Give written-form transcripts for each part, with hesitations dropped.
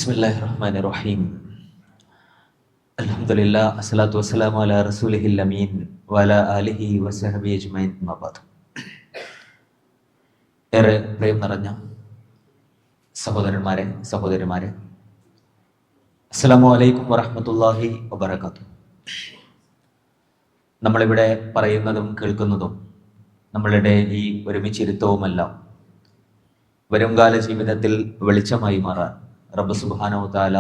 ബിസ്മില്ലാഹിർറഹ്മാനിർറഹീം. അൽഹംദുലില്ലാ അസ്സലാത്തു വസ്സലാമു അലാ റസൂലിഹിൽ അമീൻ വഅലാ ആലിഹി വസഹബിഹി അജ്മഈൻ. അമ്മാ ബഅദ്. ഏറെ പ്രിയം നിറഞ്ഞ സഹോദരന്മാരെ, സഹോദരിമാരെ, അസ്സലാമു അലൈക്കും വറഹ്മത്തുള്ളാഹി വബറകാതുഹു. നമ്മളിവിടെ പറയുന്നതും കേൾക്കുന്നതും നമ്മളുടെ ഈ ഒരുമിച്ചിരുത്തവുമെല്ലാം വരുംകാല ജീവിതത്തിൽ വെളിച്ചമായി മാറാൻ റബ്ബ് സുബ്ഹാനഹു വ തആല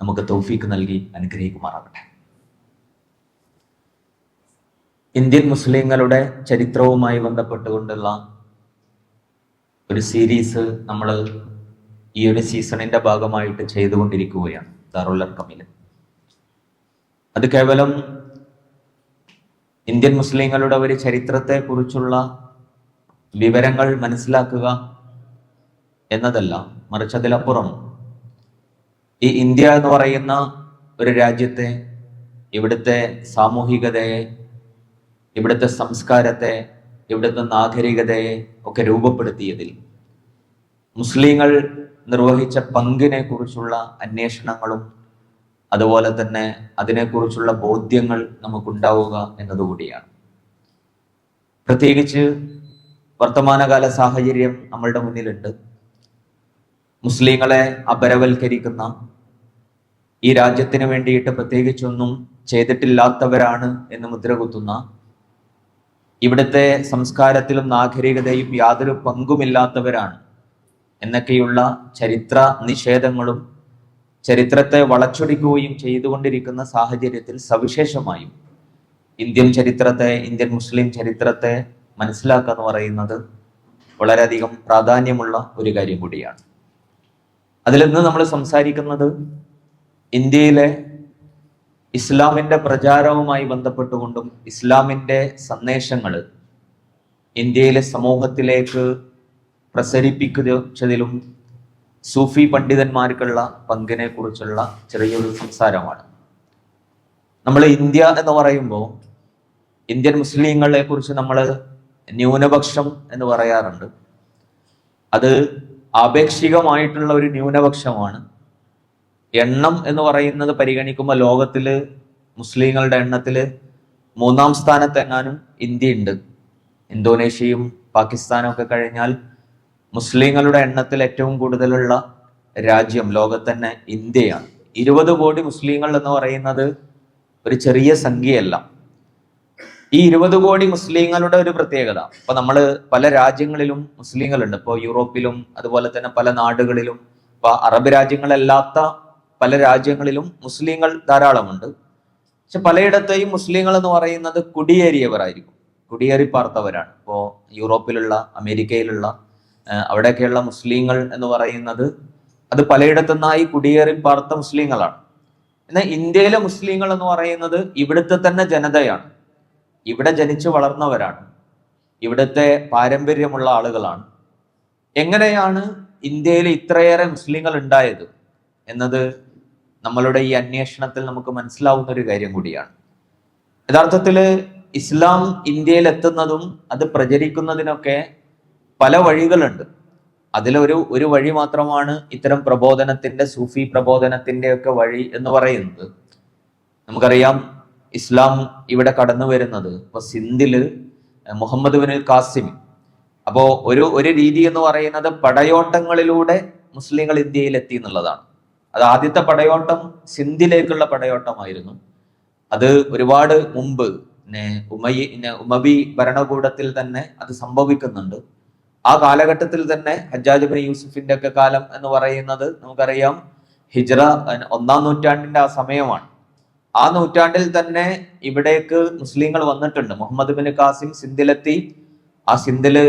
നമുക്ക് തൗഫീഖ് നൽകി അനുഗ്രഹിക്കുമാറാകട്ടെ. ഇന്ത്യൻ മുസ്ലിങ്ങളുടെ ചരിത്രവുമായി ബന്ധപ്പെട്ടുകൊണ്ടുള്ള ഒരു സീരീസ് നമ്മൾ ഈ ഒരു സീസണിന്റെ ഭാഗമായിട്ട് ചെയ്തുകൊണ്ടിരിക്കുകയാണ് ദാറുൽ അർഖമിൽ. അത് കേവലം ഇന്ത്യൻ മുസ്ലിങ്ങളുടെ ഒരു ചരിത്രത്തെ കുറിച്ചുള്ള വിവരങ്ങൾ മനസ്സിലാക്കുക എന്നതല്ല, മറിച്ച് അതിലപ്പുറം ഈ ഇന്ത്യ എന്ന് പറയുന്ന ഒരു രാജ്യത്തെ, ഇവിടുത്തെ സാമൂഹികതയെ, ഇവിടുത്തെ സംസ്കാരത്തെ, ഇവിടുത്തെ നാഗരികതയെ ഒക്കെ രൂപപ്പെടുത്തിയതിൽ മുസ്ലിങ്ങൾ നിർവഹിച്ച പങ്കിനെ കുറിച്ചുള്ള അന്വേഷണങ്ങളും അതുപോലെ തന്നെ അതിനെക്കുറിച്ചുള്ള ബോധ്യങ്ങൾ നമുക്കുണ്ടാവുക എന്നതുകൂടിയാണ്. പ്രത്യേകിച്ച് വർത്തമാനകാല സാഹചര്യം നമ്മളുടെ മുന്നിലുണ്ട്. മുസ്ലിങ്ങളെ അപരവൽക്കരിക്കുന്ന, ഈ രാജ്യത്തിന് വേണ്ടിയിട്ട് പ്രത്യേകിച്ചൊന്നും ചെയ്തിട്ടില്ലാത്തവരാണ് എന്ന് മുദ്രകുത്തുന്ന, ഇവിടുത്തെ സംസ്കാരത്തിലും നാഗരികതയും യാതൊരു പങ്കുമില്ലാത്തവരാണ് എന്നൊക്കെയുള്ള ചരിത്ര നിഷേധങ്ങളും ചരിത്രത്തെ വളച്ചൊടിക്കുകയും ചെയ്തുകൊണ്ടിരിക്കുന്ന സാഹചര്യത്തിൽ സവിശേഷമായും ഇന്ത്യൻ ചരിത്രത്തെ, ഇന്ത്യൻ മുസ്ലിം ചരിത്രത്തെ മനസ്സിലാക്കുക എന്ന് പറയുന്നത് വളരെയധികം പ്രാധാന്യമുള്ള ഒരു കാര്യം കൂടിയാണ്. അതിൽ നിന്ന് നമ്മൾ സംസാരിക്കുന്നത് ഇന്ത്യയിലെ ഇസ്ലാമിന്റെ പ്രചാരവുമായി ബന്ധപ്പെട്ടുകൊണ്ടും ഇസ്ലാമിന്റെ സന്ദേശങ്ങൾ ഇന്ത്യയിലെ സമൂഹത്തിലേക്ക് പ്രസരിപ്പിക്കുന്നതിലും സൂഫി പണ്ഡിതന്മാർക്കുള്ള പങ്കിനെ കുറിച്ചുള്ള ചെറിയൊരു സംസാരമാണ്. നമ്മൾ ഇന്ത്യ എന്ന് പറയുമ്പോൾ ഇന്ത്യൻ മുസ്ലിങ്ങളെ കുറിച്ച് നമ്മൾ ന്യൂനപക്ഷം എന്ന് പറയാറുണ്ട്. അത് ആപേക്ഷികമായിട്ടുള്ള ഒരു ന്യൂനപക്ഷമാണ്. എണ്ണം എന്ന് പറയുന്നത് പരിഗണിക്കുമ്പോൾ ലോകത്തില് മുസ്ലിങ്ങളുടെ എണ്ണത്തില് 3-ാം സ്ഥാനത്തെങ്ങാനും ഇന്ത്യ ഉണ്ട്. ഇന്തോനേഷ്യയും പാകിസ്ഥാനും ഒക്കെ കഴിഞ്ഞാൽ മുസ്ലിങ്ങളുടെ എണ്ണത്തിൽ ഏറ്റവും കൂടുതലുള്ള രാജ്യം ലോകത്ത് തന്നെ ഇന്ത്യയാണ്. 20 കോടി മുസ്ലിങ്ങൾ എന്ന് പറയുന്നത് ഒരു ചെറിയ സംഖ്യയല്ല. ഈ 20 കോടി മുസ്ലിങ്ങളുടെ ഒരു പ്രത്യേകത, ഇപ്പൊ നമ്മള് പല രാജ്യങ്ങളിലും മുസ്ലിങ്ങളുണ്ട്. ഇപ്പൊ യൂറോപ്പിലും അതുപോലെ തന്നെ പല നാടുകളിലും, ഇപ്പൊ അറബ് രാജ്യങ്ങളല്ലാത്ത പല രാജ്യങ്ങളിലും മുസ്ലിങ്ങൾ ധാരാളമുണ്ട്. പക്ഷെ പലയിടത്തെയും മുസ്ലിങ്ങൾ എന്ന് പറയുന്നത് കുടിയേറിയവരായിരിക്കും, കുടിയേറി പാർത്തവരാണ്. ഇപ്പോ യൂറോപ്പിലുള്ള, അമേരിക്കയിലുള്ള അവിടെയൊക്കെയുള്ള മുസ്ലിങ്ങൾ എന്ന് പറയുന്നത് അത് പലയിടത്തുനിന്നായി കുടിയേറി പാർത്ത മുസ്ലിങ്ങളാണ്. എന്നാൽ ഇന്ത്യയിലെ മുസ്ലിങ്ങൾ എന്ന് പറയുന്നത് ഇവിടുത്തെ തന്നെ ജനതയാണ്, ഇവിടെ ജനിച്ചു വളർന്നവരാണ്, ഇവിടുത്തെ പാരമ്പര്യമുള്ള ആളുകളാണ്. എങ്ങനെയാണ് ഇന്ത്യയിൽ ഇത്രയേറെ മുസ്ലിങ്ങൾ ഉണ്ടായത് എന്നത് നമ്മളുടെ ഈ അന്വേഷണത്തിൽ നമുക്ക് മനസ്സിലാവുന്ന ഒരു കാര്യം കൂടിയാണ്. യഥാർത്ഥത്തിൽ ഇസ്ലാം ഇന്ത്യയിൽ എത്തുന്നതും അത് പ്രചരിക്കുന്നതിനൊക്കെ പല വഴികളുണ്ട്. അതിലൊരു വഴി മാത്രമാണ് ഇത്തരം പ്രബോധനത്തിന്റെ, സൂഫി പ്രബോധനത്തിന്റെ ഒക്കെ വഴി എന്ന് പറയുന്നത്. നമുക്കറിയാം, ഇസ്ലാം ഇവിടെ കടന്നു വരുന്നത് ഇപ്പൊ സിന്ധില് മുഹമ്മദ് ബിൻ ഖാസിം. അപ്പോ ഒരു രീതി എന്ന് പറയുന്നത് പടയോട്ടങ്ങളിലൂടെ മുസ്ലിങ്ങൾ ഇന്ത്യയിൽ എത്തി എന്നുള്ളതാണ്. അത് ആദ്യത്തെ പടയോട്ടം സിന്ധിലേക്കുള്ള പടയോട്ടമായിരുന്നു. അത് ഒരുപാട് മുമ്പ് ഉമവി ഭരണകൂടത്തിൽ തന്നെ അത് സംഭവിക്കുന്നുണ്ട്. ആ കാലഘട്ടത്തിൽ തന്നെ ഹജ്ജാജ് ബിൻ യൂസുഫിന്റെ ഒക്കെ കാലം എന്ന് പറയുന്നത് നമുക്കറിയാം ഹിജ്റ 1-ാം നൂറ്റാണ്ടിന്റെ ആ സമയമാണ്. ആ നൂറ്റാണ്ടിൽ തന്നെ ഇവിടേക്ക് മുസ്ലിങ്ങൾ വന്നിട്ടുണ്ട്. മുഹമ്മദ് ബിൻ ഖാസിം സിന്ധിലെത്തി. ആ സിന്ധില്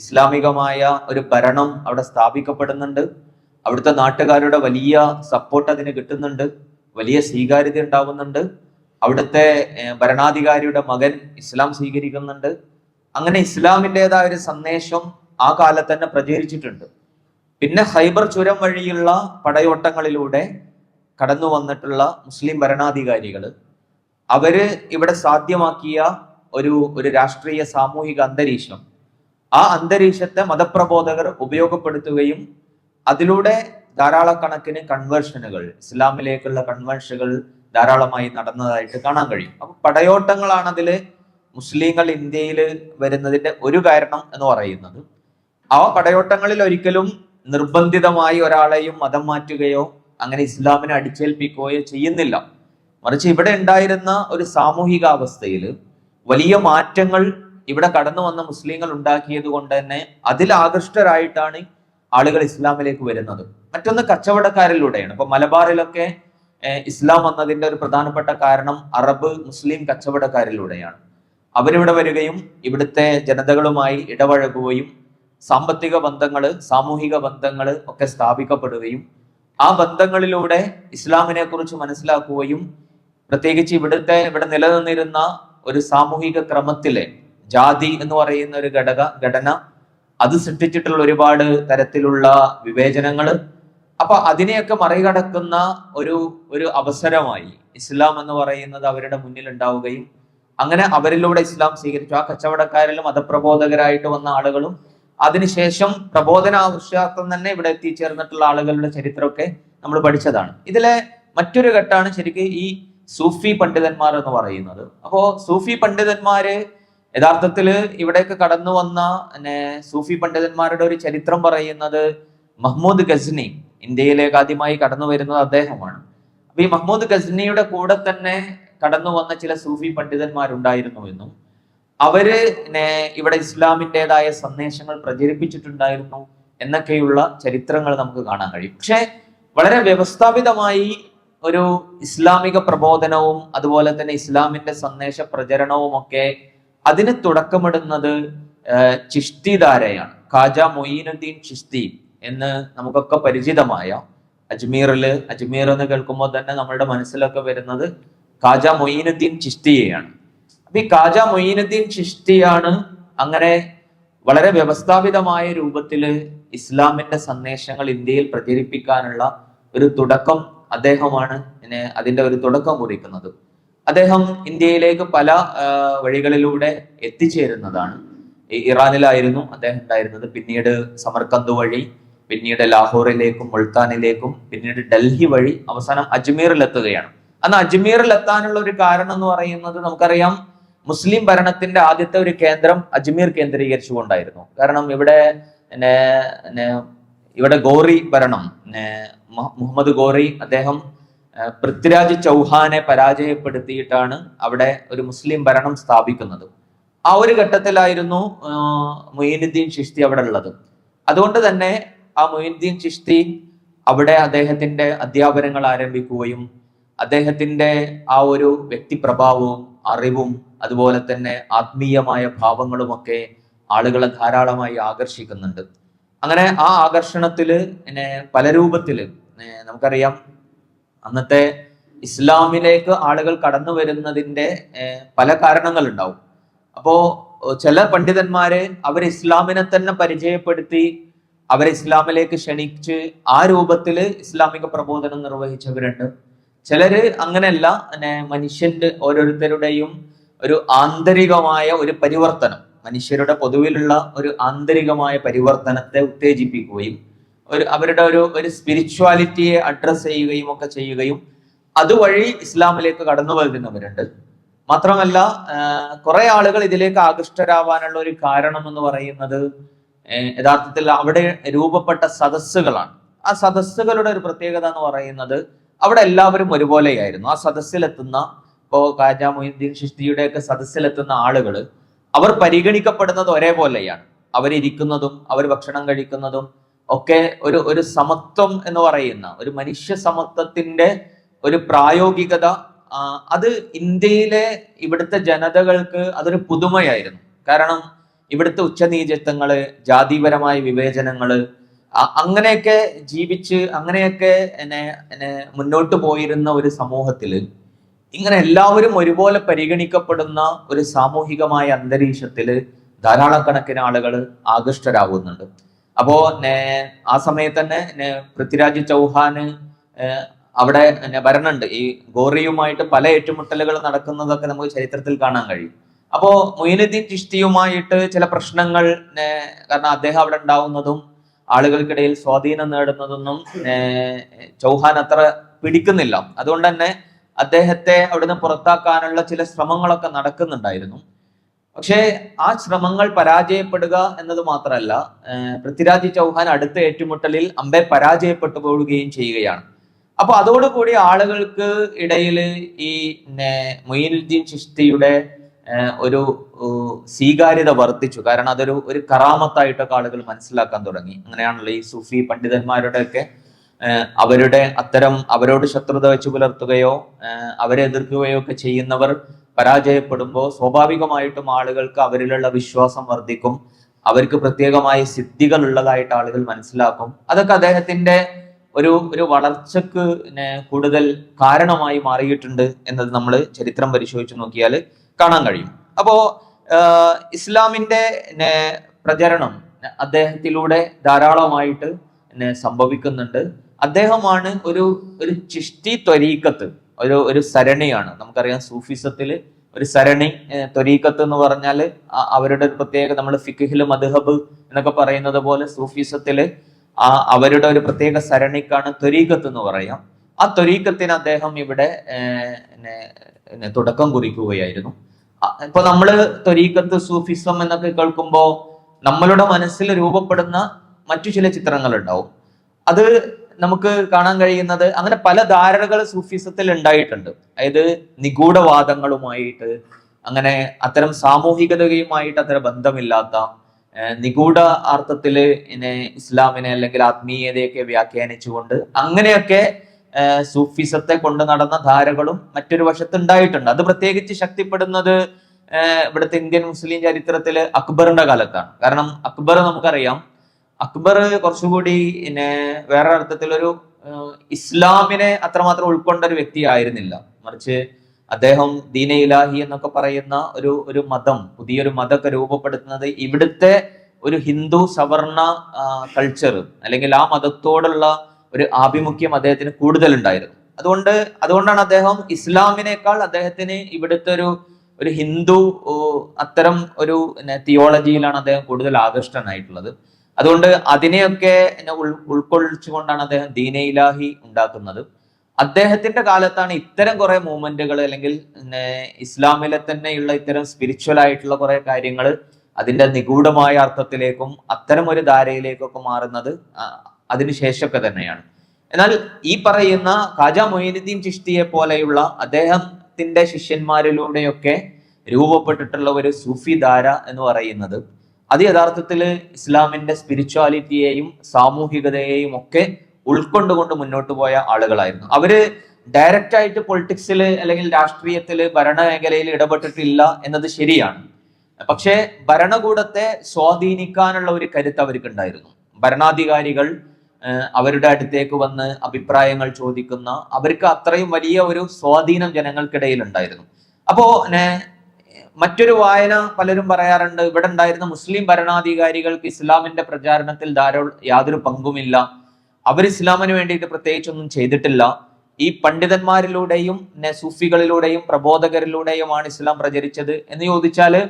ഇസ്ലാമികമായ ഒരു ഭരണം അവിടെ സ്ഥാപിക്കപ്പെടുന്നുണ്ട്. അവിടുത്തെ നാട്ടുകാരുടെ വലിയ സപ്പോർട്ട് അതിന് കിട്ടുന്നുണ്ട്, വലിയ സ്വീകാര്യത ഉണ്ടാവുന്നുണ്ട്. അവിടുത്തെ ഭരണാധികാരിയുടെ മകൻ ഇസ്ലാം സ്വീകരിക്കുന്നുണ്ട്. അങ്ങനെ ഇസ്ലാമിൻ്റെതായ ഒരു സന്ദേശം ആ കാലത്ത് തന്നെ പ്രചരിച്ചിട്ടുണ്ട്. പിന്നെ ഖൈബർ ചുരം വഴിയുള്ള പടയോട്ടങ്ങളിലൂടെ കടന്നു വന്നിട്ടുള്ള മുസ്ലിം ഭരണാധികാരികൾ അവര് ഇവിടെ സാധ്യമാക്കിയ ഒരു രാഷ്ട്രീയ സാമൂഹിക അന്തരീക്ഷം, ആ അന്തരീക്ഷത്തെ മതപ്രബോധകർ ഉപയോഗപ്പെടുത്തുകയും അതിലൂടെ ധാരാളക്കണക്കിന് കൺവേർഷനുകൾ, ഇസ്ലാമിലേക്കുള്ള കൺവേർഷനുകൾ ധാരാളമായി നടന്നതായിട്ട് കാണാൻ കഴിയും. അപ്പൊ പടയോട്ടങ്ങളാണ് അതില് മുസ്ലിങ്ങൾ ഇന്ത്യയിൽ വരുന്നതിന്റെ ഒരു കാരണം എന്ന് പറയുന്നത്. ആ പടയോട്ടങ്ങളിൽ ഒരിക്കലും നിർബന്ധിതമായി ഒരാളെയും മതം മാറ്റുകയോ അങ്ങനെ ഇസ്ലാമിനെ അടിച്ചേൽപ്പിക്കുകയോ ചെയ്യുന്നില്ല. മറിച്ച് ഇവിടെ ഉണ്ടായിരുന്ന ഒരു സാമൂഹിക അവസ്ഥയിൽ വലിയ മാറ്റങ്ങൾ ഇവിടെ കടന്നു വന്ന മുസ്ലിങ്ങൾ ഉണ്ടാക്കിയത് കൊണ്ട് തന്നെ അതിൽ ആകൃഷ്ടരായിട്ടാണ് ആളുകൾ ഇസ്ലാമിലേക്ക് വരുന്നത്. മറ്റൊന്ന് കച്ചവടക്കാരിലൂടെയാണ്. ഇപ്പൊ മലബാറിലൊക്കെ ഇസ്ലാം വന്നതിന്റെ ഒരു പ്രധാനപ്പെട്ട കാരണം അറബ് മുസ്ലിം കച്ചവടക്കാരിലൂടെയാണ്. അവരിവിടെ വരികയും ഇവിടുത്തെ ജനതകളുമായി ഇടപഴകുകയും സാമ്പത്തിക ബന്ധങ്ങള്, സാമൂഹിക ബന്ധങ്ങള് ഒക്കെ സ്ഥാപിക്കപ്പെടുകയും ആ ബന്ധങ്ങളിലൂടെ ഇസ്ലാമിനെ കുറിച്ച് മനസ്സിലാക്കുകയും പ്രത്യേകിച്ച് ഇവിടെ നിലനിന്നിരുന്ന ഒരു സാമൂഹിക ക്രമത്തിലെ ജാതി എന്ന് പറയുന്ന ഒരു ഘടന അത് സൃഷ്ടിച്ചിട്ടുള്ള ഒരുപാട് തരത്തിലുള്ള വിവേചനങ്ങൾ, അപ്പൊ അതിനെയൊക്കെ മറികടക്കുന്ന ഒരു അവസരമായി ഇസ്ലാം എന്ന് പറയുന്നത് അവരുടെ മുന്നിൽ ഉണ്ടാവുകയും അങ്ങനെ അവരിലൂടെ ഇസ്ലാം സ്വീകരിച്ചു. ആ കച്ചവടക്കാരിലും മതപ്രബോധകരായിട്ട് വന്ന ആളുകളും അതിനുശേഷം പ്രബോധനാവശ്യാർത്ഥം തന്നെ ഇവിടെ എത്തിച്ചേർന്നിട്ടുള്ള ആളുകളുടെ ചരിത്രമൊക്കെ നമ്മൾ പഠിച്ചതാണ്. ഇതിലെ മറ്റൊരു ഘട്ടമാണ് ശരിക്കും ഈ സൂഫി പണ്ഡിതന്മാർ എന്ന് പറയുന്നത്. അപ്പോ സൂഫി പണ്ഡിതന്മാര് യഥാർത്ഥത്തില് ഇവിടേക്ക് കടന്നു വന്ന സൂഫി പണ്ഡിതന്മാരുടെ ഒരു ചരിത്രം പറയുന്നത് മഹ്മൂദ് ഗസ്നി, ഇന്ത്യയിലേക്ക് ആദ്യമായി കടന്നു വരുന്നത് അദ്ദേഹമാണ്. അപ്പൊ ഈ മഹ്മൂദ് ഗസ്നിയുടെ കൂടെ തന്നെ കടന്നു വന്ന ചില സൂഫി പണ്ഡിതന്മാരുണ്ടായിരുന്നു എന്നും അവര് ഇവിടെ ഇസ്ലാമിൻ്റെതായ സന്ദേശങ്ങൾ പ്രചരിപ്പിച്ചിട്ടുണ്ടായിരുന്നു എന്നൊക്കെയുള്ള ചരിത്രങ്ങൾ നമുക്ക് കാണാൻ കഴിയും. പക്ഷെ വളരെ വ്യവസ്ഥാപിതമായി ഒരു ഇസ്ലാമിക പ്രബോധനവും അതുപോലെ തന്നെ ഇസ്ലാമിന്റെ സന്ദേശ പ്രചരണവും ഒക്കെ അതിന് തുടക്കമിടുന്നത് ചിഷ്തിധാരയാണ്. ഖാജ മൊയ്നുദ്ദീൻ ചിഷ്തി എന്ന് നമുക്കൊക്കെ പരിചിതമായ അജ്മീർ എന്ന് കേൾക്കുമ്പോൾ തന്നെ നമ്മളുടെ മനസ്സിലൊക്കെ വരുന്നത് ഖാജ മൊയ്നുദ്ദീൻ ചിഷ്തിയെയാണ്. അപ്പൊ ഈ ഖാജ മൊയ്നുദ്ദീൻ ചിഷ്തിയാണ് അങ്ങനെ വളരെ വ്യവസ്ഥാപിതമായ രൂപത്തില് ഇസ്ലാമിന്റെ സന്ദേശങ്ങൾ ഇന്ത്യയിൽ പ്രചരിപ്പിക്കാനുള്ള ഒരു തുടക്കം അദ്ദേഹമാണ് അതിന്റെ ഒരു തുടക്കം കുറിക്കുന്നത്. അദ്ദേഹം ഇന്ത്യയിലേക്ക് പല വഴികളിലൂടെ എത്തിച്ചേരുന്നതാണ്. ഇറാനിലായിരുന്നു അദ്ദേഹം ഉണ്ടായിരുന്നത്. പിന്നീട് സമർക്കന്ത് വഴി, പിന്നീട് ലാഹോറിലേക്കും മുൾത്താനിലേക്കും, പിന്നീട് ഡൽഹി വഴി അവസാനം അജ്മീറിലെത്തുകയാണ്. അന്ന് അജ്മീറിലെത്താനുള്ള ഒരു കാരണം എന്ന് പറയുന്നത് നമുക്കറിയാം, മുസ്ലിം ഭരണത്തിന്റെ ആദ്യത്തെ ഒരു കേന്ദ്രം അജ്മീർ കേന്ദ്രീകരിച്ചുകൊണ്ടായിരുന്നു. കാരണം ഇവിടെ ഗോറി ഭരണം, മുഹമ്മദ് ഗോറി അദ്ദേഹം പൃഥ്വിരാജ് ചൗഹാനെ പരാജയപ്പെടുത്തിയിട്ടാണ് അവിടെ ഒരു മുസ്ലിം ഭരണം സ്ഥാപിക്കുന്നത്. ആ ഒരു ഘട്ടത്തിലായിരുന്നു മൊയ്നുദ്ദീൻ ചിഷ്തി അവിടെ ഉള്ളത്. അതുകൊണ്ട് തന്നെ ആ മൊയ്നുദ്ദീൻ ചിഷ്തി അവിടെ അദ്ദേഹത്തിന്റെ അധ്യാപനങ്ങൾ ആരംഭിക്കുകയും അദ്ദേഹത്തിന്റെ ആ ഒരു വ്യക്തിപ്രഭാവവും അറിവും അതുപോലെ തന്നെ ആത്മീയമായ ഭാവങ്ങളുമൊക്കെ ആളുകളെ ധാരാളമായി ആകർഷിക്കുന്നുണ്ട്. അങ്ങനെ ആ ആകർഷണത്തില് പല രൂപത്തില് നമുക്കറിയാം, അന്നത്തെ ഇസ്ലാമിലേക്ക് ആളുകൾ കടന്നു വരുന്നതിന്റെ പല കാരണങ്ങൾ ഉണ്ടാവും. അപ്പോ ചില പണ്ഡിതന്മാര് അവർ ഇസ്ലാമിനെ തന്നെ പരിചയപ്പെടുത്തി അവരെ ഇസ്ലാമിലേക്ക് ക്ഷണിച്ച് ആ രൂപത്തില് ഇസ്ലാമിക പ്രബോധനം നിർവഹിച്ചവരുണ്ട്. ചിലര് അങ്ങനെയല്ല, മനുഷ്യന്റെ ഓരോരുത്തരുടെയും ഒരു ആന്തരികമായ ഒരു പരിവർത്തനം, മനുഷ്യരുടെ പൊതുവിലുള്ള ഒരു ആന്തരികമായ പരിവർത്തനത്തെ ഉത്തേജിപ്പിക്കുകയും അവരുടെ ഒരു സ്പിരിച്വാലിറ്റിയെ അഡ്രസ് ചെയ്യുകയും ഒക്കെ ചെയ്യുകയും അതുവഴി ഇസ്ലാമിലേക്ക് കടന്നു വരുന്നവരുണ്ട്. മാത്രമല്ല കുറെ ആളുകൾ ഇതിലേക്ക് ആകൃഷ്ടരാവാനുള്ള ഒരു കാരണം എന്ന് പറയുന്നത് യഥാർത്ഥത്തിൽ അവിടെ രൂപപ്പെട്ട സദസ്സുകളാണ്. ആ സദസ്സുകളുടെ ഒരു പ്രത്യേകത എന്ന് പറയുന്നത് അവിടെ എല്ലാവരും ഒരുപോലെയായിരുന്നു. ആ സദസ്സിലെത്തുന്ന ഇപ്പോ ഖാജ മൊയ്നുദ്ദീൻ ചിഷ്തിയുടെയൊക്കെ സദസ്സിലെത്തുന്ന ആളുകൾ അവർ പരിഗണിക്കപ്പെടുന്നത് ഒരേപോലെയാണ്. അവരിയ്ക്കുന്നതും അവർ ഭക്ഷണം കഴിക്കുന്നതും ഒക്കെ ഒരു സമത്വം എന്ന് പറയുന്ന ഒരു മനുഷ്യ സമത്വത്തിന്റെ ഒരു പ്രായോഗികത, അത് ഇന്ത്യയിലെ ഇവിടുത്തെ ജനതകൾക്ക് അതൊരു പുതുമയായിരുന്നു. കാരണം ഇവിടുത്തെ ഉച്ചനീചത്വങ്ങള്, ജാതിപരമായ വിവേചനങ്ങള്, അങ്ങനെയൊക്കെ ജീവിച്ച് അങ്ങനെയൊക്കെ മുന്നോട്ട് പോയിരുന്ന ഒരു സമൂഹത്തില് ഇങ്ങനെ എല്ലാവരും ഒരുപോലെ പരിഗണിക്കപ്പെടുന്ന ഒരു സാമൂഹികമായ അന്തരീക്ഷത്തില് ധാരാളക്കണക്കിന് ആളുകൾ ആകൃഷ്ടരാകുന്നുണ്ട്. അപ്പോ ആ സമയത്ത് തന്നെ പൃഥ്വിരാജ് ചൗഹാന് അവിടെ ഭരണമുണ്ട്. ഈ ഗോറിയുമായിട്ട് പല ഏറ്റുമുട്ടലുകൾ നടക്കുന്നതൊക്കെ നമുക്ക് ചരിത്രത്തിൽ കാണാൻ കഴിയും. അപ്പോ മൊയ്നുദ്ദീൻ ചിഷ്തിയുമായിട്ട് ചില പ്രശ്നങ്ങൾ, കാരണം അദ്ദേഹം അവിടെ ഉണ്ടാവുന്നതും ആളുകൾക്കിടയിൽ സ്വാധീനം നേടുന്നതൊന്നും ചൗഹാൻ അത്ര പിടിക്കുന്നില്ല. അതുകൊണ്ട് തന്നെ അദ്ദേഹത്തെ അവിടുന്ന് പുറത്താക്കാനുള്ള ചില ശ്രമങ്ങളൊക്കെ നടക്കുന്നുണ്ടായിരുന്നു. പക്ഷേ ആ ശ്രമങ്ങൾ പരാജയപ്പെടുക എന്നത് മാത്രമല്ല, പൃഥ്വിരാജ് ചൗഹാൻ അടുത്ത ഏറ്റുമുട്ടലിൽ അമ്പെ പരാജയപ്പെട്ടു പോവുകയും ചെയ്യുകയാണ്. അപ്പൊ അതോടുകൂടി ആളുകൾക്ക് ഇടയിൽ ഈ മൊയ്നുദ്ദീൻ ചിശ്തിയുടെ ഒരു സ്വീകാര്യത വർദ്ധിച്ചു. കാരണം ഒരു കറാമത്തായിട്ടൊക്കെ ആളുകൾ മനസ്സിലാക്കാൻ തുടങ്ങി. അങ്ങനെയാണല്ലോ ഈ സൂഫി പണ്ഡിതന്മാരുടെയൊക്കെ അവരോട് ശത്രുത വെച്ച് പുലർത്തുകയോ അവരെ എതിർക്കുകയോ ഒക്കെ ചെയ്യുന്നവർ പരാജയപ്പെടുമ്പോൾ സ്വാഭാവികമായിട്ടും ആളുകൾക്ക് അവരിലുള്ള വിശ്വാസം വർദ്ധിക്കും. അവർക്ക് പ്രത്യേകമായ സിദ്ധികൾ ഉള്ളതായിട്ട് ആളുകൾ മനസ്സിലാക്കും. അതൊക്കെ അദ്ദേഹത്തിന്റെ ഒരു വളർച്ചക്ക് കൂടുതൽ കാരണമായി മാറിയിട്ടുണ്ട് എന്നത് നമ്മൾ ചരിത്രം പരിശോധിച്ച് നോക്കിയാൽ കാണാൻ കഴിയും. അപ്പോ ഇസ്ലാമിന്റെ പ്രചരണം അദ്ദേഹത്തിലൂടെ ധാരാളമായിട്ട് സംഭവിക്കുന്നുണ്ട്. അദ്ദേഹമാണ് ഒരു ചിശ്തി ത്വരീക്കത്ത്, ഒരു സരണിയാണ്. നമുക്കറിയാം സൂഫിസത്തില് ഒരു സരണി, ത്വരീക്കത്ത് എന്ന് പറഞ്ഞാൽ അവരുടെ ഒരു പ്രത്യേക, നമ്മൾ ഫിഖ്ഹില് മദ്ഹബ് എന്നൊക്കെ പറയുന്നത് പോലെ സൂഫിസത്തില് അവരുടെ ഒരു പ്രത്യേക സരണിക്കാണ് ത്വരീക്കത്ത് എന്ന് പറയാം. ആ ത്വരീക്കത്തിന് അദ്ദേഹം ഇവിടെ തുടക്കം കുറിക്കുകയായിരുന്നു. ഇപ്പൊ നമ്മള് ത്വരീക്കത്ത്, സൂഫിസം എന്നൊക്കെ കേൾക്കുമ്പോ നമ്മളുടെ മനസ്സിൽ രൂപപ്പെടുന്ന മറ്റു ചില ചിത്രങ്ങൾ ഉണ്ടാവും. അത് നമുക്ക് കാണാൻ കഴിയുന്നത് അങ്ങനെ പല ധാരണകൾ സൂഫിസത്തിൽ ഉണ്ടായിട്ടുണ്ട്. അതായത് നിഗൂഢവാദങ്ങളുമായിട്ട്, അങ്ങനെ അത്തരം സാമൂഹികതയുമായിട്ട് അത്തരം ബന്ധമില്ലാത്ത, നിഗൂഢ അർത്ഥത്തില് ഇസ്ലാമിനെ അല്ലെങ്കിൽ ആത്മീയതയൊക്കെ വ്യാഖ്യാനിച്ചുകൊണ്ട് അങ്ങനെയൊക്കെ സൂഫിസത്തെ കൊണ്ട് നടന്ന ധാരകളും മറ്റൊരു വശത്ത് ഉണ്ടായിട്ടുണ്ട്. അത് പ്രത്യേകിച്ച് ശക്തിപ്പെടുന്നത് ഇവിടുത്തെ ഇന്ത്യൻ മുസ്ലിം ചരിത്രത്തില് അക്ബറിന്റെ കാലത്താണ്. കാരണം അക്ബർ നമുക്കറിയാം, അക്ബർ കുറച്ചുകൂടി വേറെ അർത്ഥത്തിലൊരു ഇസ്ലാമിനെ അത്രമാത്രം ഉൾക്കൊണ്ട ഒരു വ്യക്തി ആയിരുന്നില്ല. മറിച്ച് അദ്ദേഹം ദീനെ ഇലാഹി എന്നൊക്കെ പറയുന്ന ഒരു മതം, പുതിയൊരു മതമൊക്കെ രൂപപ്പെടുത്തുന്നത് ഇവിടുത്തെ ഒരു ഹിന്ദു സവർണ കൾച്ചർ അല്ലെങ്കിൽ ആ മതത്തോടുള്ള ഒരു ആഭിമുഖ്യം അദ്ദേഹത്തിന് കൂടുതൽ ഉണ്ടായിരുന്നു. അതുകൊണ്ടാണ് അദ്ദേഹം ഇസ്ലാമിനേക്കാൾ അദ്ദേഹത്തിന് ഇവിടുത്തെ ഒരു ഹിന്ദു അത്തരം ഒരു തിയോളജിയിലാണ് അദ്ദേഹം കൂടുതൽ ആകൃഷ്ടനായിട്ടുള്ളത്. അതുകൊണ്ട് അതിനെയൊക്കെ ഉൾക്കൊള്ളിച്ചുകൊണ്ടാണ് അദ്ദേഹം ദീനെ ഇലാഹി ഉണ്ടാക്കുന്നത്. അദ്ദേഹത്തിന്റെ കാലത്താണ് ഇത്തരം കുറെ മൂവ്മെന്റുകൾ അല്ലെങ്കിൽ ഇസ്ലാമിലെ തന്നെയുള്ള ഇത്തരം സ്പിരിച്വൽ ആയിട്ടുള്ള കുറെ കാര്യങ്ങൾ അതിന്റെ നിഗൂഢമായ അർത്ഥത്തിലേക്കും അത്തരം ഒരു ധാരയിലേക്കൊക്കെ മാറുന്നത് അതിനുശേഷമൊക്കെ തന്നെയാണ്. എന്നാൽ ഈ പറയുന്ന ഖാജ മൊയ്നുദ്ദീൻ ചിശ്തിയെ പോലെയുള്ള അദ്ദേഹത്തിന്റെ ശിഷ്യന്മാരിലൂടെയൊക്കെ രൂപപ്പെട്ടിട്ടുള്ള ഒരു സൂഫി ധാര എന്ന് പറയുന്നത് അത് യഥാർത്ഥത്തിൽ ഇസ്ലാമിന്റെ സ്പിരിച്വാലിറ്റിയെയും സാമൂഹികതയെയും ഒക്കെ ഉൾക്കൊണ്ടുകൊണ്ട് മുന്നോട്ട് പോയ ആളുകളായിരുന്നു. അവര് ഡയറക്റ്റ് ആയിട്ട് പൊളിറ്റിക്സില് അല്ലെങ്കിൽ രാഷ്ട്രീയത്തില് ഭരണമേഖലയിൽ ഇടപെട്ടിട്ടില്ല എന്നത് ശരിയാണ്. പക്ഷേ ഭരണകൂടത്തെ സ്വാധീനിക്കാനുള്ള ഒരു കരുത്ത് അവർക്ക് ഉണ്ടായിരുന്നു. ഭരണാധികാരികൾ അവരുടെ അടുത്തേക്ക് വന്ന് അഭിപ്രായങ്ങൾ ചോദിക്കുന്ന, അവർക്ക് അത്രയും വലിയ ഒരു സ്വാധീനം ജനങ്ങൾക്കിടയിൽ ഉണ്ടായിരുന്നു. അപ്പോ മറ്റൊരു വായന പലരും പറയാറുണ്ട്, ഇവിടെ ഉണ്ടായിരുന്ന മുസ്ലിം ഭരണാധികാരികൾക്ക് ഇസ്ലാമിന്റെ പ്രചാരണത്തിൽ യാതൊരു പങ്കുമില്ല, അവർ ഇസ്ലാമിന് വേണ്ടിയിട്ട് പ്രത്യേകിച്ചൊന്നും ചെയ്തിട്ടില്ല, ഈ പണ്ഡിതന്മാരിലൂടെയും സൂഫികളിലൂടെയും പ്രബോധകരിലൂടെയുമാണ് ഇസ്ലാം പ്രചരിച്ചത് എന്ന് ചോദിച്ചാല്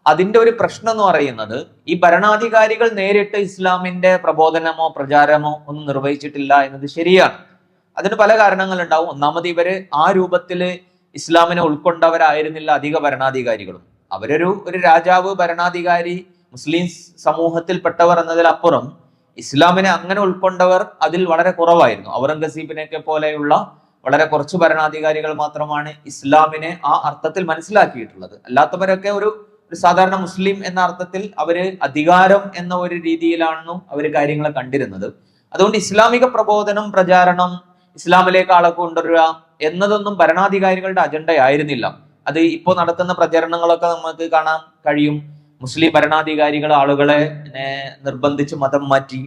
അതിന്റെ ഒരു പ്രശ്നം എന്ന് പറയുന്നത് ഈ ഭരണാധികാരികൾ നേരിട്ട് ഇസ്ലാമിന്റെ പ്രബോധനമോ പ്രചാരമോ ഒന്നും നിർവഹിച്ചിട്ടില്ല എന്നത് ശരിയാണ്. അതിന് പല കാരണങ്ങളുണ്ടാവും. ഒന്നാമത് ഇവര് ആ രൂപത്തില് ഇസ്ലാമിനെ ഉൾക്കൊണ്ടവരായിരുന്നില്ല അധിക ഭരണാധികാരികളും. ഒരു രാജാവ്, ഭരണാധികാരി, മുസ്ലിം സമൂഹത്തിൽപ്പെട്ടവർ എന്നതിലപ്പുറം ഇസ്ലാമിനെ അങ്ങനെ ഉൾക്കൊണ്ടവർ അതിൽ വളരെ കുറവായിരുന്നു. ഔറംഗസീബിനെയൊക്കെ പോലെയുള്ള വളരെ കുറച്ച് ഭരണാധികാരികൾ മാത്രമാണ് ഇസ്ലാമിനെ ആ അർത്ഥത്തിൽ മനസ്സിലാക്കിയിട്ടുള്ളത്. അല്ലാത്തവരൊക്കെ ഒരു സാധാരണ മുസ്ലിം എന്ന അർത്ഥത്തിൽ അവര് അധികാരം എന്ന ഒരു രീതിയിലാണ് അവര് കാര്യങ്ങളെ കണ്ടിരുന്നത്. അതുകൊണ്ട് ഇസ്ലാമിക പ്രബോധനം, പ്രചാരണം, ഇസ്ലാമിലേക്ക് ആളെ കൊണ്ടുവരിക എന്നതൊന്നും ഭരണാധികാരികളുടെ അജണ്ടയായിരുന്നില്ല. അത് ഇപ്പോൾ നടത്തുന്ന പ്രചരണങ്ങളൊക്കെ നമുക്ക് കാണാൻ കഴിയും. മുസ്ലിം ഭരണാധികാരികൾ ആളുകളെ നിർബന്ധിച്ച് മതം മാറ്റി,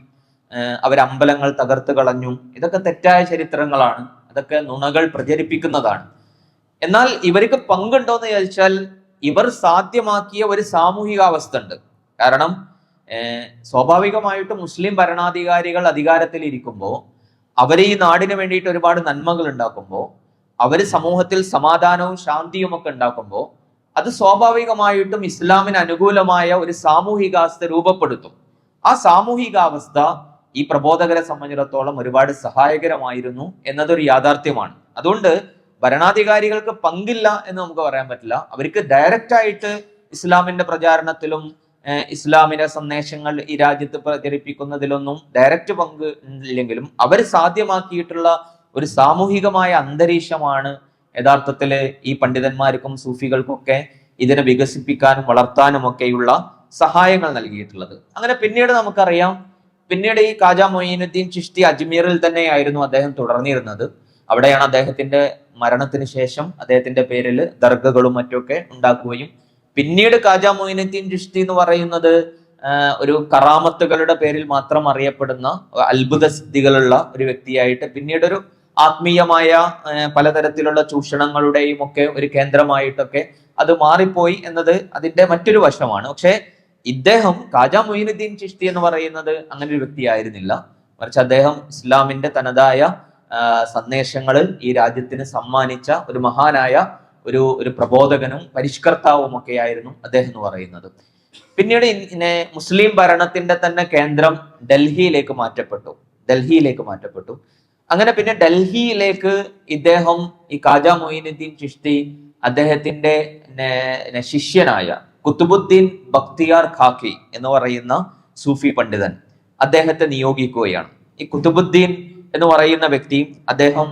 അവരമ്പലങ്ങൾ തകർത്ത് കളഞ്ഞു. ഇതൊക്കെ തെറ്റായ ചരിത്രങ്ങളാണ്, അതൊക്കെ നുണകൾ പ്രചരിപ്പിക്കുന്നതാണ്. എന്നാൽ ഇവർക്ക് പങ്കുണ്ടോ എന്ന് ചോദിച്ചാൽ ഇവർ സാധ്യമാക്കിയ ഒരു സാമൂഹികാവസ്ഥ ഉണ്ട്. കാരണം സ്വാഭാവികമായിട്ടും മുസ്ലിം ഭരണാധികാരികൾ അധികാരത്തിൽ ഇരിക്കുമ്പോൾ അവര് ഈ നാടിന് വേണ്ടിയിട്ട് ഒരുപാട് നന്മകൾ ഉണ്ടാക്കുമ്പോൾ, അവര് സമൂഹത്തിൽ സമാധാനവും ശാന്തിയും ഒക്കെ ഉണ്ടാക്കുമ്പോൾ അത് സ്വാഭാവികമായിട്ടും ഇസ്ലാമിന് അനുകൂലമായ ഒരു സാമൂഹികാവസ്ഥ രൂപപ്പെടുത്തും. ആ ആ സാമൂഹികാവസ്ഥ ഈ പ്രബോധകരെ സംബന്ധിച്ചിടത്തോളം ഒരുപാട് സഹായകരമായിരുന്നു എന്നതൊരു യാഥാർത്ഥ്യമാണ്. അതുകൊണ്ട് ഭരണാധികാരികൾക്ക് പങ്കില്ല എന്ന് നമുക്ക് പറയാൻ പറ്റില്ല. അവർക്ക് ഡയറക്റ്റ് ആയിട്ട് ഇസ്ലാമിന്റെ പ്രചാരണത്തിലും ഇസ്ലാമിന്റെ സന്ദേശങ്ങൾ ഈ രാജ്യത്ത് പ്രചരിപ്പിക്കുന്നതിലൊന്നും ഡയറക്റ്റ് പങ്ക് ഇല്ലെങ്കിലും അവർ സാധ്യമാക്കിയിട്ടുള്ള ഒരു സാമൂഹികമായ അന്തരീക്ഷമാണ് യഥാർത്ഥത്തില് ഈ പണ്ഡിതന്മാർക്കും സൂഫികൾക്കൊക്കെ ഇതിനെ വികസിപ്പിക്കാനും വളർത്താനും ഒക്കെയുള്ള സഹായങ്ങൾ നൽകിയിട്ടുള്ളത്. അങ്ങനെ പിന്നീട് നമുക്കറിയാം, പിന്നീട് ഈ ഖാജ മൊയ്നുദ്ദീൻ ചിശ്തി അജ്മീറിൽ തന്നെയായിരുന്നു അദ്ദേഹം തുടർന്നിരുന്നത്. അവിടെയാണ് അദ്ദേഹത്തിന്റെ മരണത്തിന് ശേഷം അദ്ദേഹത്തിന്റെ പേരിൽ ദർഗകളും മറ്റൊക്കെ ഉണ്ടാക്കുകയും പിന്നീട് ഖാജ മൊയ്നുദ്ദീൻ ചിശ്തി എന്ന് പറയുന്നത് ഒരു കറാമത്തുകളുടെ പേരിൽ മാത്രം അറിയപ്പെടുന്ന അത്ഭുത സിദ്ധികളുള്ള ഒരു വ്യക്തിയായിട്ട് പിന്നീട് ഒരു ആത്മീയമായ പലതരത്തിലുള്ള ചൂഷണങ്ങളുടെയും ഒക്കെ ഒരു കേന്ദ്രമായിട്ടൊക്കെ അത് മാറിപ്പോയി എന്നത് അതിന്റെ മറ്റൊരു വശമാണ്. പക്ഷെ ഇദ്ദേഹം ഖാജ മൊയ്നുദ്ദീൻ ചിശ്തി എന്ന് പറയുന്നത് അങ്ങനെ ഒരു വ്യക്തിയായിരുന്നില്ല. മറിച്ച് അദ്ദേഹം ഇസ്ലാമിന്റെ തനതായ സന്ദേശങ്ങൾ ഈ രാജ്യത്തിന് സമ്മാനിച്ച ഒരു മഹാനായ ഒരു പ്രബോധകനും പരിഷ്കർത്താവും ഒക്കെ ആയിരുന്നു അദ്ദേഹം എന്ന് പറയുന്നത്. പിന്നീട് മുസ്ലിം ഭരണത്തിന്റെ തന്നെ കേന്ദ്രം ഡൽഹിയിലേക്ക് മാറ്റപ്പെട്ടു. അങ്ങനെ പിന്നെ ഡൽഹിയിലേക്ക് ഇദ്ദേഹം ഈ ഖാജ മൊയ്നുദ്ദീൻ ചിശ്തി അദ്ദേഹത്തിന്റെ ശിഷ്യനായ കുത്തുബുദ്ദീൻ ബക്തിയാർ ഖാക്കി എന്ന് പറയുന്ന സൂഫി പണ്ഡിതൻ അദ്ദേഹത്തെ നിയോഗിക്കുകയാണ്. ഈ കുത്തുബുദ്ദീൻ എന്ന് പറയുന്ന വ്യക്തി അദ്ദേഹം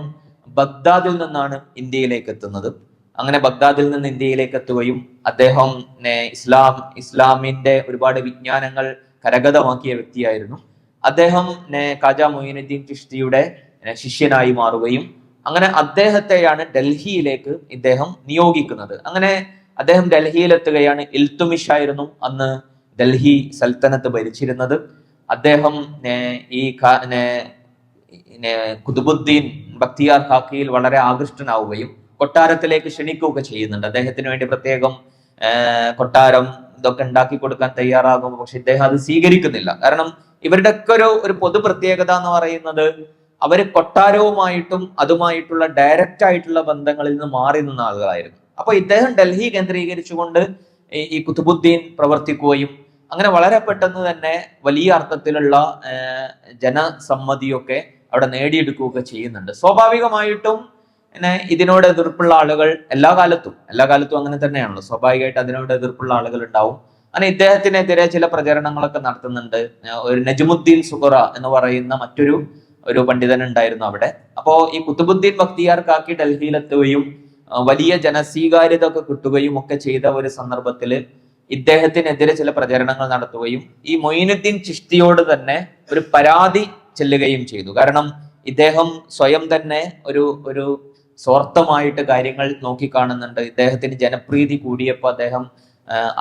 ബഗ്ദാദിൽ നിന്നാണ് ഇന്ത്യയിലേക്ക് എത്തുന്നത്. അങ്ങനെ ബഗ്ദാദിൽ നിന്ന് ഇന്ത്യയിലേക്ക് എത്തുകയും അദ്ദേഹം ഇസ്ലാമിന്റെ ഒരുപാട് വിജ്ഞാനങ്ങൾ കരഗതമാക്കിയ വ്യക്തിയായിരുന്നു. അദ്ദേഹം ഖാജ മൊയ്നുദ്ദീൻ ചിശ്തിയുടെ ശിഷ്യനായി മാറുകയും അങ്ങനെ അദ്ദേഹത്തെയാണ് ഡൽഹിയിലേക്ക് ഇദ്ദേഹം നിയോഗിക്കുന്നത്. അങ്ങനെ അദ്ദേഹം ഡൽഹിയിലെത്തുകയാണ്. ഇൽത്തുമിഷ് ആയിരുന്നു അന്ന് ഡൽഹി സൽത്തനത്ത് ഭരിച്ചിരുന്നത്. അദ്ദേഹം ഈ കുതുബുദ്ദീൻ ബക്തിയാർ ഖാക്കിയിൽ വളരെ ആകൃഷ്ടനാവുകയും കൊട്ടാരത്തിലേക്ക് ക്ഷണിക്കുകയൊക്കെ ചെയ്യുന്നുണ്ട്. അദ്ദേഹത്തിന് വേണ്ടി പ്രത്യേകം കൊട്ടാരം ഇതൊക്കെ ഉണ്ടാക്കി കൊടുക്കാൻ തയ്യാറാകും. പക്ഷെ ഇദ്ദേഹം അത് സ്വീകരിക്കുന്നില്ല. കാരണം ഇവരുടെ ഒക്കെ ഒരു പൊതു പ്രത്യേകത എന്ന് പറയുന്നത് അവര് കൊട്ടാരവുമായിട്ടും അതുമായിട്ടുള്ള ഡയറക്റ്റ് ആയിട്ടുള്ള ബന്ധങ്ങളിൽ നിന്ന് മാറി നിന്ന ആളുകളായിരുന്നു. അപ്പൊ ഇദ്ദേഹം ഡൽഹി കേന്ദ്രീകരിച്ചുകൊണ്ട് ഈ കുതുബുദ്ദീൻ പ്രവർത്തിക്കുകയും അങ്ങനെ വളരെ പെട്ടെന്ന് തന്നെ വലിയ അർത്ഥത്തിലുള്ള ജനസമ്മതിയൊക്കെ അവിടെ നേടിയെടുക്കുകയൊക്കെ ചെയ്യുന്നുണ്ട്. സ്വാഭാവികമായിട്ടും ഇതിനോട് എതിർപ്പുള്ള ആളുകൾ എല്ലാ കാലത്തും അങ്ങനെ തന്നെയാണല്ലോ. സ്വാഭാവികമായിട്ട് അതിനോട് എതിർപ്പുള്ള ആളുകൾ ഉണ്ടാവും. അങ്ങനെ ഇദ്ദേഹത്തിനെതിരെ ചില പ്രചരണങ്ങളൊക്കെ നടത്തുന്നുണ്ട്. ഒരു നജ്മുദ്ദീൻ സുഹറ എന്ന് പറയുന്ന മറ്റൊരു പണ്ഡിതൻ ഉണ്ടായിരുന്നു അവിടെ. അപ്പോ ഈ കുത്തുബുദ്ദീൻ ബക്തിയാർ ഖാക്കി ഡൽഹിയിലെത്തുകയും വലിയ ജനസ്വീകാര്യത ഒക്കെ കിട്ടുകയും ഒക്കെ ചെയ്ത ഒരു സന്ദർഭത്തില് ഇദ്ദേഹത്തിനെതിരെ ചില പ്രചരണങ്ങൾ നടത്തുകയും ഈ മൊയ്നുദ്ദീൻ ചിശ്തിയോട് തന്നെ ഒരു പരാതി ചെല്ലുകയും ചെയ്തു. കാരണം ഇദ്ദേഹം സ്വയം തന്നെ ഒരു സ്വാർത്ഥമായിട്ട് കാര്യങ്ങൾ നോക്കിക്കാണുന്നുണ്ട്. ഇദ്ദേഹത്തിന് ജനപ്രീതി കൂടിയപ്പോൾ അദ്ദേഹം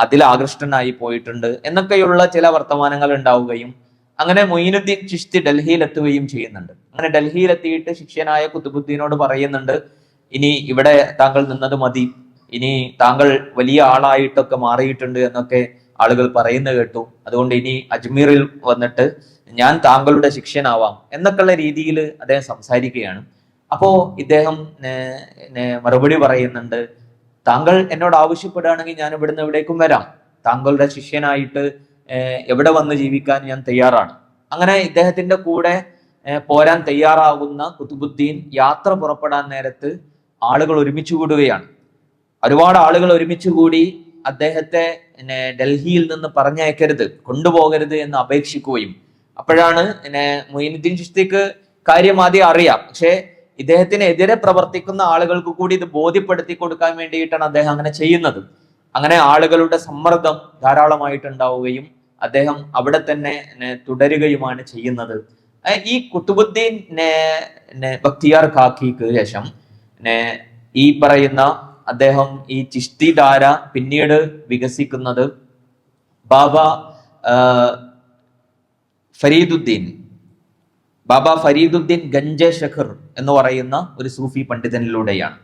അതിൽ ആകൃഷ്ടനായി പോയിട്ടുണ്ട് എന്നൊക്കെയുള്ള ചില വർത്തമാനങ്ങൾ ഉണ്ടാവുകയും അങ്ങനെ മൊയ്നുദ്ദീൻ ചിശ്തി ഡൽഹിയിൽ എത്തുകയും ചെയ്യുന്നുണ്ട്. അങ്ങനെ ഡൽഹിയിലെത്തിയിട്ട് ശിഷ്യനായ കുത്തുബുദ്ദീനോട് പറയുന്നുണ്ട്, ഇനി ഇവിടെ താങ്കൾ നിന്നത് മതി, ഇനി താങ്കൾ വലിയ ആളായിട്ടൊക്കെ മാറിയിട്ടുണ്ട് എന്നൊക്കെ ആളുകൾ പറയുന്നത് കേട്ടു. അതുകൊണ്ട് ഇനി അജ്മീറിൽ വന്നിട്ട് ഞാൻ താങ്കളുടെ ശിഷ്യനാവാം എന്നൊക്കെയുള്ള രീതിയിൽ അദ്ദേഹം സംസാരിക്കുകയാണ്. അപ്പോ ഇദ്ദേഹം മറുപടി പറയുന്നുണ്ട്, താങ്കൾ എന്നോട് ആവശ്യപ്പെടുകയാണെങ്കിൽ ഞാൻ ഇവിടുന്ന് എവിടേക്കും വരാം, താങ്കളുടെ ശിഷ്യനായിട്ട് എവിടെ വന്ന് ജീവിക്കാൻ ഞാൻ തയ്യാറാണ്. അങ്ങനെ ഇദ്ദേഹത്തിന്റെ കൂടെ പോരാൻ തയ്യാറാകുന്ന കുതുബുദ്ദീൻ യാത്ര പുറപ്പെടാൻ നേരത്ത് ആളുകൾ ഒരുമിച്ച് കൂടുകയാണ്. ഒരുപാട് ആളുകൾ ഒരുമിച്ച് കൂടി അദ്ദേഹത്തെ ഡൽഹിയിൽ നിന്ന് പറഞ്ഞയക്കരുത്, കൊണ്ടുപോകരുത് എന്ന് അപേക്ഷിക്കുകയും അപ്പോഴാണ് മൊയ്നുദ്ദീൻ ചിശ്തിക്ക് കാര്യം ആദ്യം അറിയാം. പക്ഷെ ഇദ്ദേഹത്തിനെതിരെ പ്രവർത്തിക്കുന്ന ആളുകൾക്ക് കൂടി ഇത് ബോധ്യപ്പെടുത്തി കൊടുക്കാൻ വേണ്ടിയിട്ടാണ് അദ്ദേഹം അങ്ങനെ ചെയ്യുന്നത്. അങ്ങനെ ആളുകളുടെ സമ്മർദ്ദം ധാരാളമായിട്ടുണ്ടാവുകയും അദ്ദേഹം അവിടെ തന്നെ തുടരുകയുമാണ് ചെയ്യുന്നത്. ഈ കുത്തുബുദ്ദീൻ ബക്തിയാർ ഖാക്കിക്ക് ശേഷം ഈ പറയുന്ന അദ്ദേഹം ഈ ചിശ്തി ധാര പിന്നീട് വികസിക്കുന്നത് ബാബ ഫരീദുദ്ദീൻ ഗഞ്ചെ ഷഖർ എന്ന് പറയുന്ന ഒരു സൂഫി പണ്ഡിതനിലൂടെയാണ്.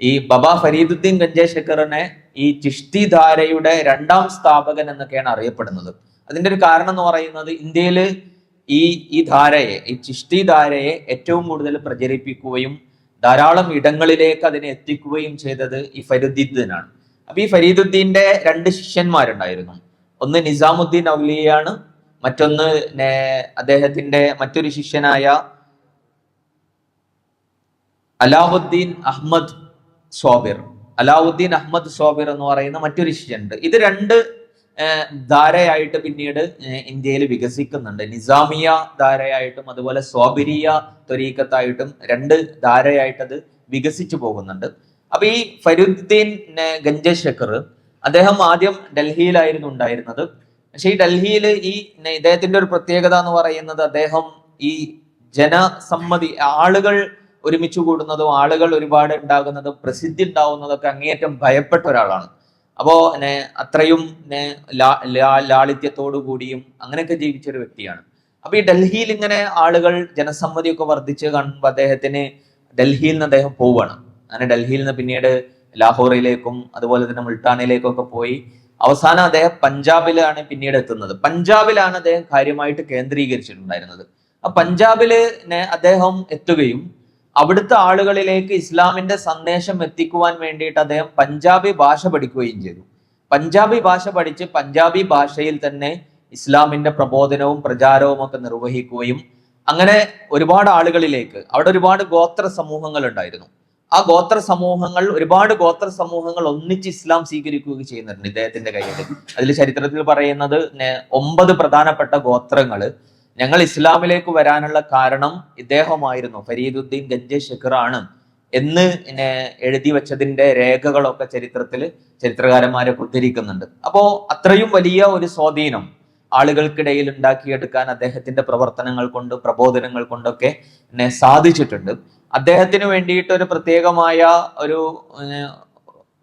ഈ ബാബ ഫരീദുദ്ദീൻ ഗഞ്ചെ ഷഖറിനെ ഈ ചിശ്തി ധാരയുടെ രണ്ടാം സ്ഥാപകൻ എന്നൊക്കെയാണ് അറിയപ്പെടുന്നത്. അതിന്റെ ഒരു കാരണം എന്ന് പറയുന്നത് ഇന്ത്യയില് ഈ ധാരയെ, ഈ ചിശ്തി ധാരയെ ഏറ്റവും കൂടുതൽ പ്രചരിപ്പിക്കുകയും ധാരാളം ഇടങ്ങളിലേക്ക് അതിനെ എത്തിക്കുകയും ചെയ്തത് ഈ ഫരീദുദ്ദീനാണ്. അപ്പൊ ഈ ഫരീദുദ്ദീന്റെ രണ്ട് ശിഷ്യന്മാരുണ്ടായിരുന്നു. ഒന്ന് നിസാമുദ്ദീൻ ഔലിയാണ്, മറ്റൊന്ന് അദ്ദേഹത്തിന്റെ മറ്റൊരു ശിഷ്യനായ അലാവുദ്ദീൻ അഹമ്മദ് സ്വാബിർ എന്ന് പറയുന്ന മറ്റൊരു ശിഷ്യനുണ്ട്. ഇത് രണ്ട് ധാരയായിട്ട് പിന്നീട് ഇന്ത്യയിൽ വികസിക്കുന്നുണ്ട്. നിസാമിയ ധാരയായിട്ടും അതുപോലെ സ്വാബിരിയ ത്വരീഖത്തായിട്ടും രണ്ട് ധാരയായിട്ട് അത് വികസിച്ചു പോകുന്നുണ്ട്. അപ്പൊ ഈ ഫരീദുദ്ദീൻ ഗഞ്ചശക്കർ അദ്ദേഹം ആദ്യം ഡൽഹിയിലായിരുന്നു ഉണ്ടായിരുന്നത്. പക്ഷെ ഈ ഡൽഹിയിൽ ഇദ്ദേഹത്തിന്റെ ഒരു പ്രത്യേകത എന്ന് പറയുന്നത് അദ്ദേഹം ഈ ജനസമ്മതി, ആളുകൾ ഒരുമിച്ച് കൂടുന്നതും ആളുകൾ ഒരുപാട് ഉണ്ടാകുന്നതും പ്രസിദ്ധി ഉണ്ടാവുന്നതൊക്കെ അങ്ങേയറ്റം ഭയപ്പെട്ട ഒരാളാണ്. അപ്പോ അത്രയും ലാളിത്യത്തോടു കൂടിയും അങ്ങനെയൊക്കെ ജീവിച്ച ഒരു വ്യക്തിയാണ്. അപ്പൊ ഈ ഡൽഹിയിൽ ഇങ്ങനെ ആളുകൾ ജനസമ്മതിയൊക്കെ വർദ്ധിച്ച് കാണുമ്പോൾ അദ്ദേഹത്തിന് ഡൽഹിയിൽ നിന്ന് അദ്ദേഹം പോവുകയാണ്. അങ്ങനെ ഡൽഹിയിൽ നിന്ന് പിന്നീട് ലാഹോറിലേക്കും അതുപോലെ തന്നെ മുൾട്ടാനിലേക്കും ഒക്കെ പോയി അവസാനം അദ്ദേഹം പഞ്ചാബിലാണ് പിന്നീട് എത്തുന്നത്. പഞ്ചാബിലാണ് അദ്ദേഹം കാര്യമായിട്ട് കേന്ദ്രീകരിച്ചിട്ടുണ്ടായിരുന്നത്. ആ പഞ്ചാബില് അദ്ദേഹം എത്തുകയും അവിടുത്തെ ആളുകളിലേക്ക് ഇസ്ലാമിന്റെ സന്ദേശം എത്തിക്കുവാൻ വേണ്ടിയിട്ട് അദ്ദേഹം പഞ്ചാബി ഭാഷ പഠിക്കുകയും ചെയ്തു. പഞ്ചാബി ഭാഷ പഠിച്ച് പഞ്ചാബി ഭാഷയിൽ തന്നെ ഇസ്ലാമിന്റെ പ്രബോധനവും പ്രചാരവും ഒക്കെ നിർവഹിക്കുകയും അങ്ങനെ ഒരുപാട് ആളുകളിലേക്ക്, അവിടെ ഒരുപാട് ഗോത്ര സമൂഹങ്ങൾ ഉണ്ടായിരുന്നു. ആ ഒരുപാട് ഗോത്ര സമൂഹങ്ങൾ ഒന്നിച്ച് ഇസ്ലാം സ്വീകരിക്കുകയും ചെയ്യുന്നുണ്ട് ഇദ്ദേഹത്തിന്റെ കയ്യിൽ. അതിൽ ചരിത്രത്തിൽ പറയുന്നത് 9 പ്രധാനപ്പെട്ട ഗോത്രങ്ങള് ഞങ്ങൾ ഇസ്ലാമിലേക്ക് വരാനുള്ള കാരണം ഇദ്ദേഹമായിരുന്നു, ഫരീദുദ്ദീൻ ഗഞ്ചശക്കർ ആണ് എന്ന് എഴുതി വെച്ചതിന്റെ രേഖകളൊക്കെ ചരിത്രകാരന്മാരെ ഉദ്ധരിക്കുന്നുണ്ട്. അപ്പോ അത്രയും വലിയ ഒരു സ്വാധീനം ആളുകൾക്കിടയിൽ ഉണ്ടാക്കിയെടുക്കാൻ അദ്ദേഹത്തിന്റെ പ്രവർത്തനങ്ങൾ കൊണ്ട്, പ്രബോധനങ്ങൾ കൊണ്ടൊക്കെ സാധിച്ചിട്ടുണ്ട്. അദ്ദേഹത്തിന് വേണ്ടിയിട്ട് ഒരു പ്രത്യേകമായ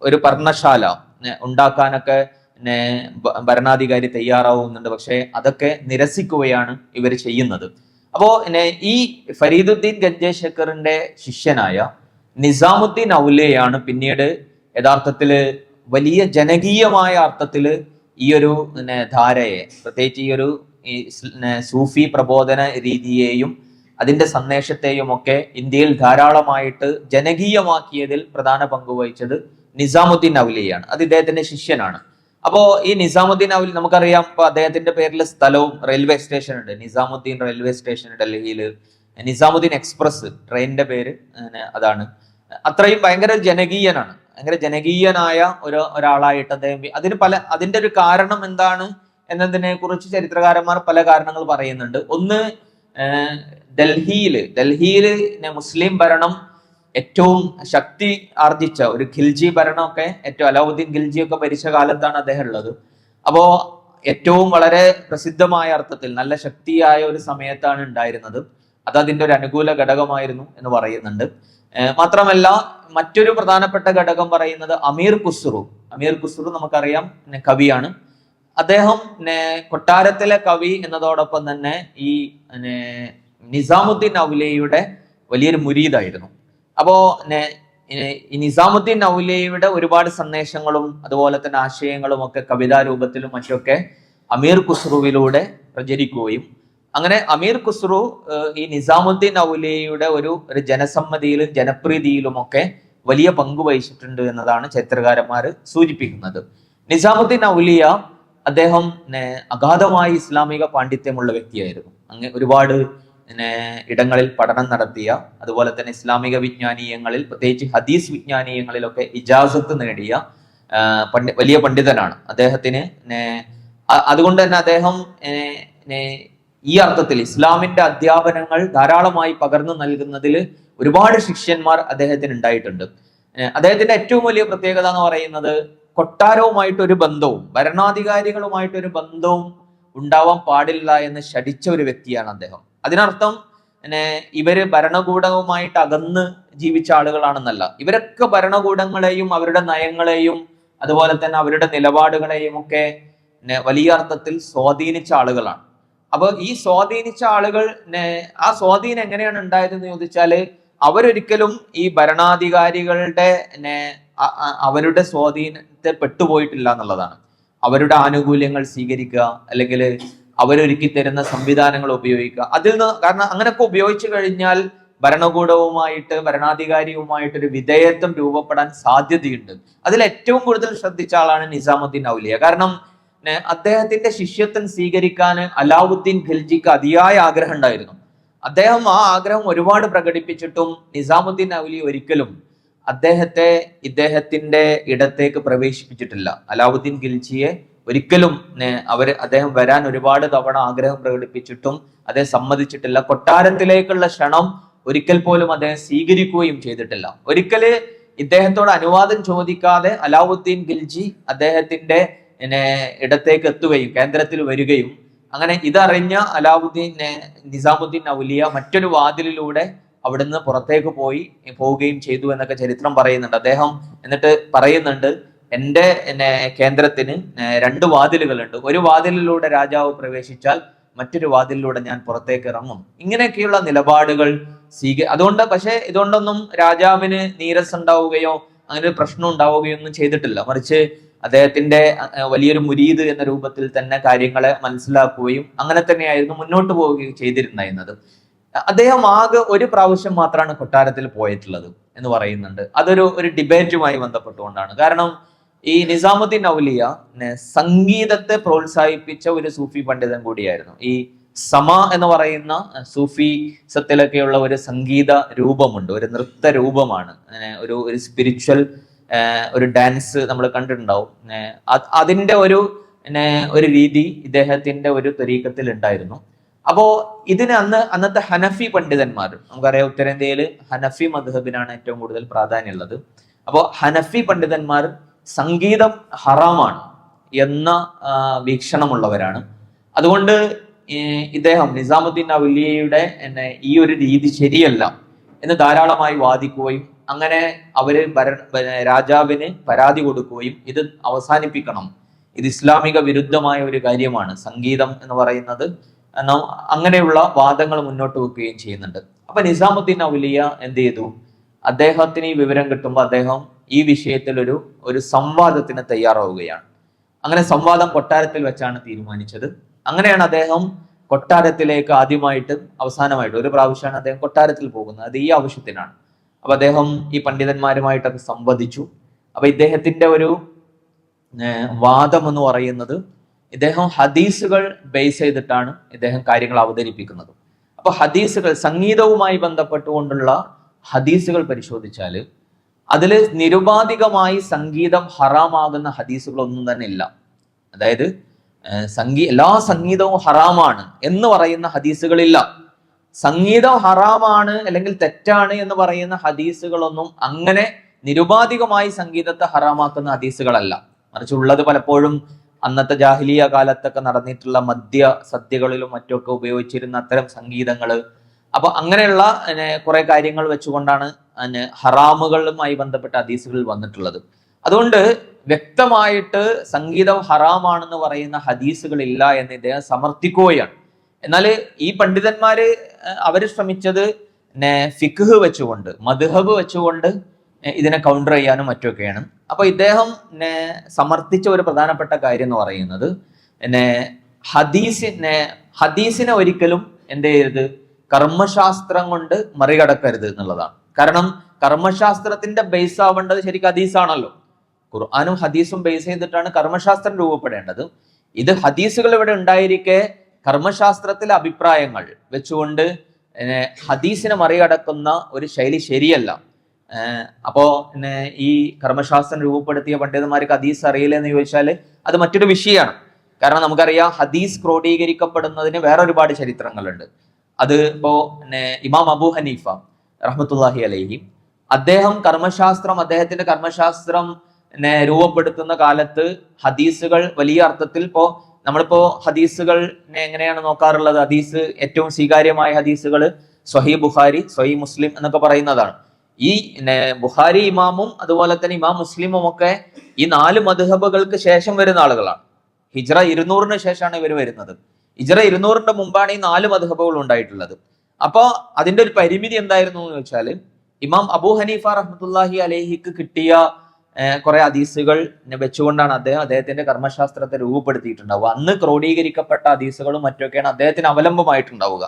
ഒരു പർണശാല ഉണ്ടാക്കാനൊക്കെ ഭരണാധികാരി തയ്യാറാവുന്നുണ്ട്. പക്ഷെ അതൊക്കെ നിരസിക്കുകയാണ് ഇവർ ചെയ്യുന്നത്. അപ്പോ ഈ ഫരീദുദ്ദീൻ ഗഞ്ചശക്കറിന്റെ ശിഷ്യനായ നിസാമുദ്ദീൻ ഔലിയയാണ് പിന്നീട് യഥാർത്ഥത്തില് വലിയ ജനകീയമായ അർത്ഥത്തില് ഈ ഒരു ധാരയെ, പ്രത്യേകിച്ച് ഈ ഒരു സൂഫി പ്രബോധന രീതിയെയും അതിന്റെ സന്ദേശത്തെയും ഒക്കെ ഇന്ത്യയിൽ ധാരാളമായിട്ട് ജനകീയമാക്കിയതിൽ പ്രധാന പങ്ക് വഹിച്ചത് നിസാമുദ്ദീൻ ഔലിയാണ്. അത് ഇദ്ദേഹത്തിന്റെ ശിഷ്യനാണ്. അപ്പോ ഈ നിസാമുദ്ദീൻ ഔലി നമുക്കറിയാം, ഇപ്പൊ അദ്ദേഹത്തിന്റെ പേരിൽ സ്ഥലവും റെയിൽവേ സ്റ്റേഷൻ ഉണ്ട്. നിസാമുദ്ദീൻ റെയിൽവേ സ്റ്റേഷൻ ഡൽഹിയിൽ, നിസാമുദ്ദീൻ എക്സ്പ്രസ് ട്രെയിനിന്റെ പേര് അതാണ്. അത്രയും ഭയങ്കര ജനകീയനായ ഒരാളായിട്ട് അദ്ദേഹം, അതിന്റെ ഒരു കാരണം എന്താണ് എന്നതിനെ കുറിച്ച് ചരിത്രകാരന്മാർ പല കാരണങ്ങൾ പറയുന്നുണ്ട്. ഒന്ന്, ഡൽഹിയില് മുസ്ലിം ഭരണം ഏറ്റവും ശക്തി ആർജിച്ച ഒരു ഖിൽജി ഭരണമൊക്കെ, ഏറ്റവും അലാവുദ്ദീൻ ഖിൽജി ഒക്കെ ഭരിച്ച കാലത്താണ് അദ്ദേഹം ഉള്ളത്. അപ്പോ ഏറ്റവും വളരെ പ്രസിദ്ധമായ അർത്ഥത്തിൽ നല്ല ശക്തിയായ ഒരു സമയത്താണ് ഉണ്ടായിരുന്നത്. അത് അതിന്റെ ഒരു അനുകൂല ഘടകമായിരുന്നു എന്ന് പറയുന്നുണ്ട്. മാത്രമല്ല മറ്റൊരു പ്രധാനപ്പെട്ട ഘടകം പറയുന്നത് അമീർ ഖുസ്രു നമുക്കറിയാം, കവിയാണ്. അദ്ദേഹം കൊട്ടാരത്തിലെ കവി എന്നതോടൊപ്പം തന്നെ ഈ നിസാമുദ്ദീൻ ഔലിയയുടെ വലിയൊരു മുരീദായിരുന്നു. അപ്പോ ഈ നിസാമുദ്ദീൻ ഔലിയയുടെ ഒരുപാട് സന്ദേശങ്ങളും അതുപോലെ തന്നെ ആശയങ്ങളും ഒക്കെ കവിതാ രൂപത്തിലും മറ്റൊക്കെ അമീർ ഖുസ്രുവിലൂടെ പ്രചരിക്കുകയും അങ്ങനെ അമീർ ഖുസ്രു ഈ നിസാമുദ്ദീൻ ഔലിയയുടെ ഒരു ജനസമ്മതിയിലും ജനപ്രീതിയിലും ഒക്കെ വലിയ പങ്ക് വഹിച്ചിട്ടുണ്ട് എന്നതാണ് ചരിത്രകാരന്മാർ സൂചിപ്പിക്കുന്നത്. നിസാമുദ്ദീൻ ഔലിയ അദ്ദേഹം അഗാധമായി ഇസ്ലാമിക പാണ്ഡിത്യമുള്ള വ്യക്തിയായിരുന്നു. അങ്ങനെ ഒരുപാട് ഇടങ്ങളിൽ പഠനം നടത്തിയ, അതുപോലെ തന്നെ ഇസ്ലാമിക വിജ്ഞാനീയങ്ങളിൽ പ്രത്യേകിച്ച് ഹദീസ് വിജ്ഞാനീയങ്ങളിലൊക്കെ ഇജാസത്ത് നേടിയ വലിയ പണ്ഡിതനാണ് അദ്ദേഹത്തിന്. അതുകൊണ്ട് തന്നെ അദ്ദേഹം ഈ അർത്ഥത്തിൽ ഇസ്ലാമിന്റെ അധ്യാപനങ്ങൾ ധാരാളമായി പകർന്നു നൽകുന്നതിൽ ഒരുപാട് ശിഷ്യന്മാർ അദ്ദേഹത്തിന് ഉണ്ടായിട്ടുണ്ട്. അദ്ദേഹത്തിന്റെ ഏറ്റവും വലിയ പ്രത്യേകത എന്ന് പറയുന്നത് കൊട്ടാരവുമായിട്ടൊരു ബന്ധവും ഭരണാധികാരികളുമായിട്ടൊരു ബന്ധവും ഉണ്ടാവാൻ പാടില്ല എന്ന് ശഠിച്ച ഒരു വ്യക്തിയാണ് അദ്ദേഹം. അതിനർത്ഥം ഇവര് ഭരണകൂടവുമായിട്ട് അകന്ന് ജീവിച്ച ആളുകളാണെന്നല്ല. ഇവരൊക്കെ ഭരണകൂടങ്ങളെയും അവരുടെ നയങ്ങളെയും അതുപോലെ തന്നെ അവരുടെ നിലപാടുകളെയും ഒക്കെ വലിയ അർത്ഥത്തിൽ സ്വാധീനിച്ച ആളുകളാണ്. അപ്പൊ ഈ സ്വാധീനിച്ച ആളുകൾ, ആ സ്വാധീനം എങ്ങനെയാണ് ഉണ്ടായതെന്ന് ചോദിച്ചാല് അവരൊരിക്കലും ഈ ഭരണാധികാരികളുടെ അവരുടെ സ്വാധീനത്തെ പെട്ടുപോയിട്ടില്ല എന്നുള്ളതാണ്. അവരുടെ ആനുകൂല്യങ്ങൾ സ്വീകരിക്കുക, അല്ലെങ്കിൽ അവരൊരുക്കി തരുന്ന സംവിധാനങ്ങൾ ഉപയോഗിക്കുക. കാരണം അങ്ങനെയൊക്കെ ഉപയോഗിച്ചു കഴിഞ്ഞാൽ ഭരണാധികാരിയുമായിട്ട് ഒരു വിധേയത്വം രൂപപ്പെടാൻ സാധ്യതയുണ്ട്. അതിൽ ഏറ്റവും കൂടുതൽ ശ്രദ്ധിച്ച ആളാണ് നിസാമുദ്ദീൻ ഔലിയ. കാരണം അദ്ദേഹത്തിന്റെ ശിഷ്യത്വം സ്വീകരിക്കാൻ അലാവുദ്ദീൻ ഖിൽജിക്ക് അതിയായ ആഗ്രഹം ഉണ്ടായിരുന്നു. അദ്ദേഹം ആ ആഗ്രഹം ഒരുപാട് പ്രകടിപ്പിച്ചിട്ടും നിസാമുദ്ദീൻ ഔലിയ ഒരിക്കലും ഇദ്ദേഹത്തിന്റെ ഇടത്തേക്ക് പ്രവേശിപ്പിച്ചിട്ടില്ല. അലാവുദ്ദീൻ ഖിൽജിയെ ഒരിക്കലും അദ്ദേഹം വരാൻ ഒരുപാട് തവണ ആഗ്രഹം പ്രകടിപ്പിച്ചിട്ടും അദ്ദേഹം സമ്മതിച്ചിട്ടില്ല. കൊട്ടാരത്തിലേക്കുള്ള ക്ഷണം ഒരിക്കൽ പോലും അദ്ദേഹം സ്വീകരിക്കുകയും ചെയ്തിട്ടില്ല. ഒരിക്കല് ഇദ്ദേഹത്തോട് അനുവാദം ചോദിക്കാതെ അലാവുദ്ദീൻ ഖിൽജി അദ്ദേഹത്തിന്റെ ഇടത്തേക്ക് എത്തുകയും കേന്ദ്രത്തിൽ വരികയും അങ്ങനെ ഇതറിഞ്ഞ നിസാമുദ്ദീൻ ഔലിയ മറ്റൊരു വാതിലിലൂടെ അവിടുന്ന് പുറത്തേക്ക് പോവുകയും ചെയ്തു എന്നൊക്കെ ചരിത്രം പറയുന്നുണ്ട്. അദ്ദേഹം എന്നിട്ട് പറയുന്നുണ്ട്, എന്റെ കേന്ദ്രത്തിന് 2 വാതിലുകളുണ്ട്, ഒരു വാതിലിലൂടെ രാജാവ് പ്രവേശിച്ചാൽ മറ്റൊരു വാതിലിലൂടെ ഞാൻ പുറത്തേക്ക് ഇറങ്ങും. ഇങ്ങനെയൊക്കെയുള്ള നിലപാടുകൾ അതുകൊണ്ട് പക്ഷെ ഇതുകൊണ്ടൊന്നും രാജാവിന് നീരസം ഉണ്ടാവുകയോ അങ്ങനെ ഒരു പ്രശ്നം ഉണ്ടാവുകയോ ഒന്നും ചെയ്തിട്ടില്ല. മറിച്ച് അദ്ദേഹത്തിന്റെ വലിയൊരു മുരീദ് എന്ന രൂപത്തിൽ തന്നെ കാര്യങ്ങളെ മനസ്സിലാക്കുകയും അങ്ങനെ തന്നെയായിരുന്നു മുന്നോട്ട് പോവുകയും ചെയ്തിരുന്നത്. അദ്ദേഹം ആകെ ഒരു പ്രാവശ്യം മാത്രമാണ് കൊട്ടാരത്തിൽ പോയിട്ടുള്ളത് എന്ന് പറയുന്നുണ്ട്. അതൊരു ഡിബേറ്റുമായി ബന്ധപ്പെട്ടുകൊണ്ടാണ്. കാരണം ഈ നിസാമുദ്ദീൻ ഔലിയ സംഗീതത്തെ പ്രോത്സാഹിപ്പിച്ച ഒരു സൂഫി പണ്ഡിതൻ കൂടിയായിരുന്നു. ഈ സമ എന്ന് പറയുന്ന സൂഫിസത്തിലൊക്കെയുള്ള ഒരു സംഗീത രൂപമുണ്ട്, ഒരു നൃത്ത രൂപമാണ്, ഒരു സ്പിരിച്വൽ ഒരു ഡാൻസ് നമ്മൾ കണ്ടിട്ടുണ്ടാവും. അതിന്റെ ഒരു രീതി ഇദ്ദേഹത്തിന്റെ ഒരു ത്വരീഖത്തിൽ ഉണ്ടായിരുന്നു. അപ്പോ ഇതിന് അന്നത്തെ ഹനഫി പണ്ഡിതന്മാർ, നമുക്കറിയാം ഉത്തരേന്ത്യയിൽ ഹനഫി മദ്ഹബിനാണ് ഏറ്റവും കൂടുതൽ പ്രാധാന്യമുള്ളത്. അപ്പോൾ ഹനഫി പണ്ഡിതന്മാർ സംഗീതം ഹറാമാണ് എന്ന വീക്ഷണമുള്ളവരാണ്. അതുകൊണ്ട് ഇദ്ദേഹം നിസാമുദ്ദീൻ ഔലിയയുടെ ഈ ഒരു രീതി ശരിയല്ല എന്ന് ധാരാളമായി വാദിക്കുകയും അങ്ങനെ അവര് രാജാവിന് പരാതി കൊടുക്കുകയും ഇത് അവസാനിപ്പിക്കണം, ഇത് ഇസ്ലാമിക വിരുദ്ധമായ ഒരു കാര്യമാണ് സംഗീതം എന്ന് പറയുന്നത്, അങ്ങനെയുള്ള വാദങ്ങൾ മുന്നോട്ട് വെക്കുകയും ചെയ്യുന്നുണ്ട്. അപ്പൊ നിസാമുദ്ദീൻ ഔലിയ എന്ത് ചെയ്തു? അദ്ദേഹത്തിന് ഈ വിവരം കിട്ടുമ്പോൾ അദ്ദേഹം ഈ വിഷയത്തിൽ ഒരു സംവാദത്തിന് തയ്യാറാവുകയാണ്. അങ്ങനെ സംവാദം കൊട്ടാരത്തിൽ വെച്ചാണ് തീരുമാനിച്ചത്. അങ്ങനെയാണ് അദ്ദേഹം കൊട്ടാരത്തിലേക്ക് അവസാനമായിട്ട് ഒരു പ്രാവശ്യമാണ് അദ്ദേഹം കൊട്ടാരത്തിൽ പോകുന്നത്. അത് ഈ ആവശ്യത്തിനാണ്. അപ്പൊ അദ്ദേഹം ഈ പണ്ഡിതന്മാരുമായിട്ടൊക്കെ സംവദിച്ചു. അപ്പൊ ഇദ്ദേഹത്തിന്റെ ഒരു വാദം എന്ന് പറയുന്നത്, ഇദ്ദേഹം ഹദീസുകൾ ബേസ് ചെയ്തിട്ടാണ് ഇദ്ദേഹം കാര്യങ്ങൾ അവതരിപ്പിക്കുന്നത്. അപ്പൊ ഹദീസുകൾ, സംഗീതവുമായി ബന്ധപ്പെട്ടുകൊണ്ടുള്ള ഹദീസുകൾ പരിശോധിച്ചാൽ അതിൽ നിരുപാധികമായി സംഗീതം ഹറാമാകുന്ന ഹദീസുകളൊന്നും തന്നെ ഇല്ല. അതായത് എല്ലാ സംഗീതവും ഹറാമാണ് എന്ന് പറയുന്ന ഹദീസുകളില്ല. സംഗീതം ഹറാമാണ് അല്ലെങ്കിൽ തെറ്റാണ് എന്ന് പറയുന്ന ഹദീസുകളൊന്നും അങ്ങനെ നിരുപാധികമായി സംഗീതത്തെ ഹറാമാക്കുന്ന ഹദീസുകളല്ല. മറിച്ച് ഉള്ളത് പലപ്പോഴും അന്നത്തെ ജാഹിലിയ കാലത്തൊക്കെ നടന്നിട്ടുള്ള മദ്യ സദ്യകളിലും മറ്റൊക്കെ ഉപയോഗിച്ചിരുന്ന അത്തരം സംഗീതങ്ങള്. അപ്പൊ അങ്ങനെയുള്ള കുറെ കാര്യങ്ങൾ വെച്ചുകൊണ്ടാണ് ഹറാമുകളുമായി ബന്ധപ്പെട്ട ഹദീസുകൾ വന്നിട്ടുള്ളത്. അതുകൊണ്ട് വ്യക്തമായിട്ട് സംഗീതം ഹറാമാണെന്ന് പറയുന്ന ഹദീസുകൾ ഇല്ല എന്ന് ഇദ്ദേഹം സമർത്ഥിക്കുകയാണ്. എന്നാൽ ഈ പണ്ഡിതന്മാര് അവര് ശ്രമിച്ചത് ഫിഖ് വെച്ചുകൊണ്ട്, മദ്ഹബ് വെച്ചുകൊണ്ട് ഇതിനെ കൗണ്ടർ ചെയ്യാനും മറ്റൊക്കെയാണ്. അപ്പൊ ഇദ്ദേഹം സമർത്ഥിച്ച ഒരു പ്രധാനപ്പെട്ട കാര്യം എന്ന് പറയുന്നത് ഹദീസിനെ ഒരിക്കലും എന്ത് ചെയ്യരുത്, കർമ്മശാസ്ത്രം കൊണ്ട് മറികടക്കരുത് എന്നുള്ളതാണ്. കാരണം കർമ്മശാസ്ത്രത്തിന്റെ ബേസ് ആവേണ്ടത് ശരിക്കും ഹദീസാണല്ലോ. ഖുർആനും ഹദീസും ബേസ് ചെയ്തിട്ടാണ് കർമ്മശാസ്ത്രം രൂപപ്പെടേണ്ടത്. ഇത് ഹദീസുകൾ ഇവിടെ ഉണ്ടായിരിക്കെ കർമ്മശാസ്ത്രത്തിലെ അഭിപ്രായങ്ങൾ വെച്ചുകൊണ്ട് ഹദീസിനെ മറികടക്കുന്ന ഒരു ശൈലി ശരിയല്ല. അപ്പോ ഈ കർമ്മശാസ്ത്രം രൂപപ്പെടുത്തിയ പണ്ഡിതന്മാർക്ക് ഹദീസ് അറിയില്ല എന്ന് ചോദിച്ചാൽ അത് മറ്റൊരു വിഷയമാണ്. കാരണം നമുക്കറിയാം ഹദീസ് ക്രോഡീകരിക്കപ്പെടുന്നതിന് വേറെ ഒരുപാട് ചരിത്രങ്ങളുണ്ട്. അത് ഇപ്പോ ഇമാം അബൂ ഹനീഫ റഹ്മത്തുള്ളാഹി അലൈഹി, അദ്ദേഹത്തിന്റെ കർമ്മശാസ്ത്രം രൂപപ്പെടുത്തുന്ന കാലത്ത് ഹദീസുകൾ വലിയ അർത്ഥത്തിൽ നമ്മളിപ്പോ ഹദീസുകൾ എങ്ങനെയാണ് നോക്കാറുള്ളത്? ഹദീസ് ഏറ്റവും സ്വീകാര്യമായ ഹദീസുകൾ സ്വഹീഹ് ബുഖാരി, സ്വഹീഹ് മുസ്ലിം എന്നൊക്കെ പറയുന്നതാണ്. ഈ ബുഖാരി ഇമാമും അതുപോലെ തന്നെ ഇമാം മുസ്ലിമും ഒക്കെ ഈ 4 മദ്ഹബുകൾക്ക് ശേഷം വരുന്ന ആളുകളാണ്. ഹിജ്റ 200-ന് ശേഷമാണ് ഇവർ വരുന്നത്. ഹിജ്റ 200-ന്റെ മുമ്പാണ് ഈ 4 മദ്ഹബുകൾ ഉണ്ടായിട്ടുള്ളത്. അപ്പോ അതിന്റെ ഒരു പരിമിതി എന്തായിരുന്നു എന്ന് വെച്ചാൽ, ഇമാം അബൂ ഹനീഫ റഹ്മത്തുള്ളാഹി അലൈഹിക്ക് കിട്ടിയ കുറെ ഹദീസുകൾ വെച്ചുകൊണ്ടാണ് അദ്ദേഹത്തിന്റെ കർമ്മശാസ്ത്രത്തെ രൂപപ്പെടുത്തിയിട്ടുണ്ടാവുക. അന്ന് ക്രോഡീകരിക്കപ്പെട്ട ഹദീസുകളും മറ്റൊക്കെയാണ് അദ്ദേഹത്തിന് അവലംബമായിട്ടുണ്ടാവുക.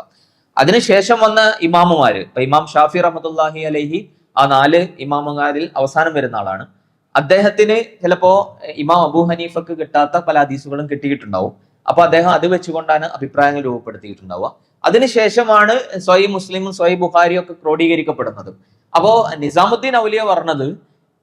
അതിനുശേഷം വന്ന ഇമാമുമാര്, ഇപ്പൊ ഇമാം ഷാഫി റഹ്മത്തുള്ളാഹി അലൈഹി ആ 4 ഇമാമുമാരിൽ അവസാനം വരുന്ന ആളാണ്. അദ്ദേഹത്തിന് ചിലപ്പോ ഇമാം അബൂ ഹനീഫക്ക് കിട്ടാത്ത പല ഹദീസുകളും കിട്ടിയിട്ടുണ്ടാവും. അപ്പൊ അദ്ദേഹം അത് വെച്ചുകൊണ്ടാണ് അഭിപ്രായങ്ങൾ രൂപപ്പെടുത്തിയിട്ടുണ്ടാവുക. അതിനുശേഷമാണ് സ്വഹീഹ് മുസ്ലിമും സ്വഹീഹ് ബുഖാരിയും ഒക്കെ ക്രോഡീകരിക്കപ്പെടുന്നത്. അപ്പോ നിസാമുദ്ദീൻ ഔലിയ പറഞ്ഞത്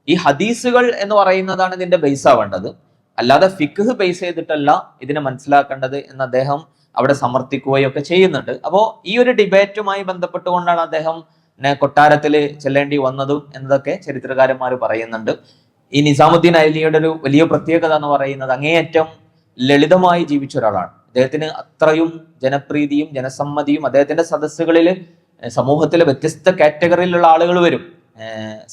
ഈ ഹദീസുകൾ എന്ന് പറയുന്നതാണ് ഇതിന്റെ ബേസ് ആവേണ്ടത്, അല്ലാതെ ഫിഖ് ബേസ് ചെയ്തിട്ടല്ല ഇതിനെ മനസ്സിലാക്കേണ്ടത് എന്ന് അദ്ദേഹം അവിടെ സമർത്ഥിക്കുകയൊക്കെ ചെയ്യുന്നുണ്ട്. അപ്പോ ഈ ഒരു ഡിബേറ്റുമായി ബന്ധപ്പെട്ടുകൊണ്ടാണ് അദ്ദേഹം കൊട്ടാരത്തിൽ ചെല്ലേണ്ടി വന്നതും എന്നതൊക്കെ ചരിത്രകാരന്മാർ പറയുന്നുണ്ട്. ഈ നിസാമുദ്ദീൻ ഔലിയയുടെ ഒരു വലിയ പ്രത്യേകത എന്ന് പറയുന്നത് അങ്ങേയറ്റം ലളിതമായി ജീവിച്ച ഒരാളാണ്. അദ്ദേഹത്തിന് അത്രയും ജനപ്രീതിയും ജനസമ്മതിയും, അദ്ദേഹത്തിന്റെ സദസ്സുകളിൽ സമൂഹത്തിലെ വ്യത്യസ്ത കാറ്റഗറിയിലുള്ള ആളുകൾ വരും.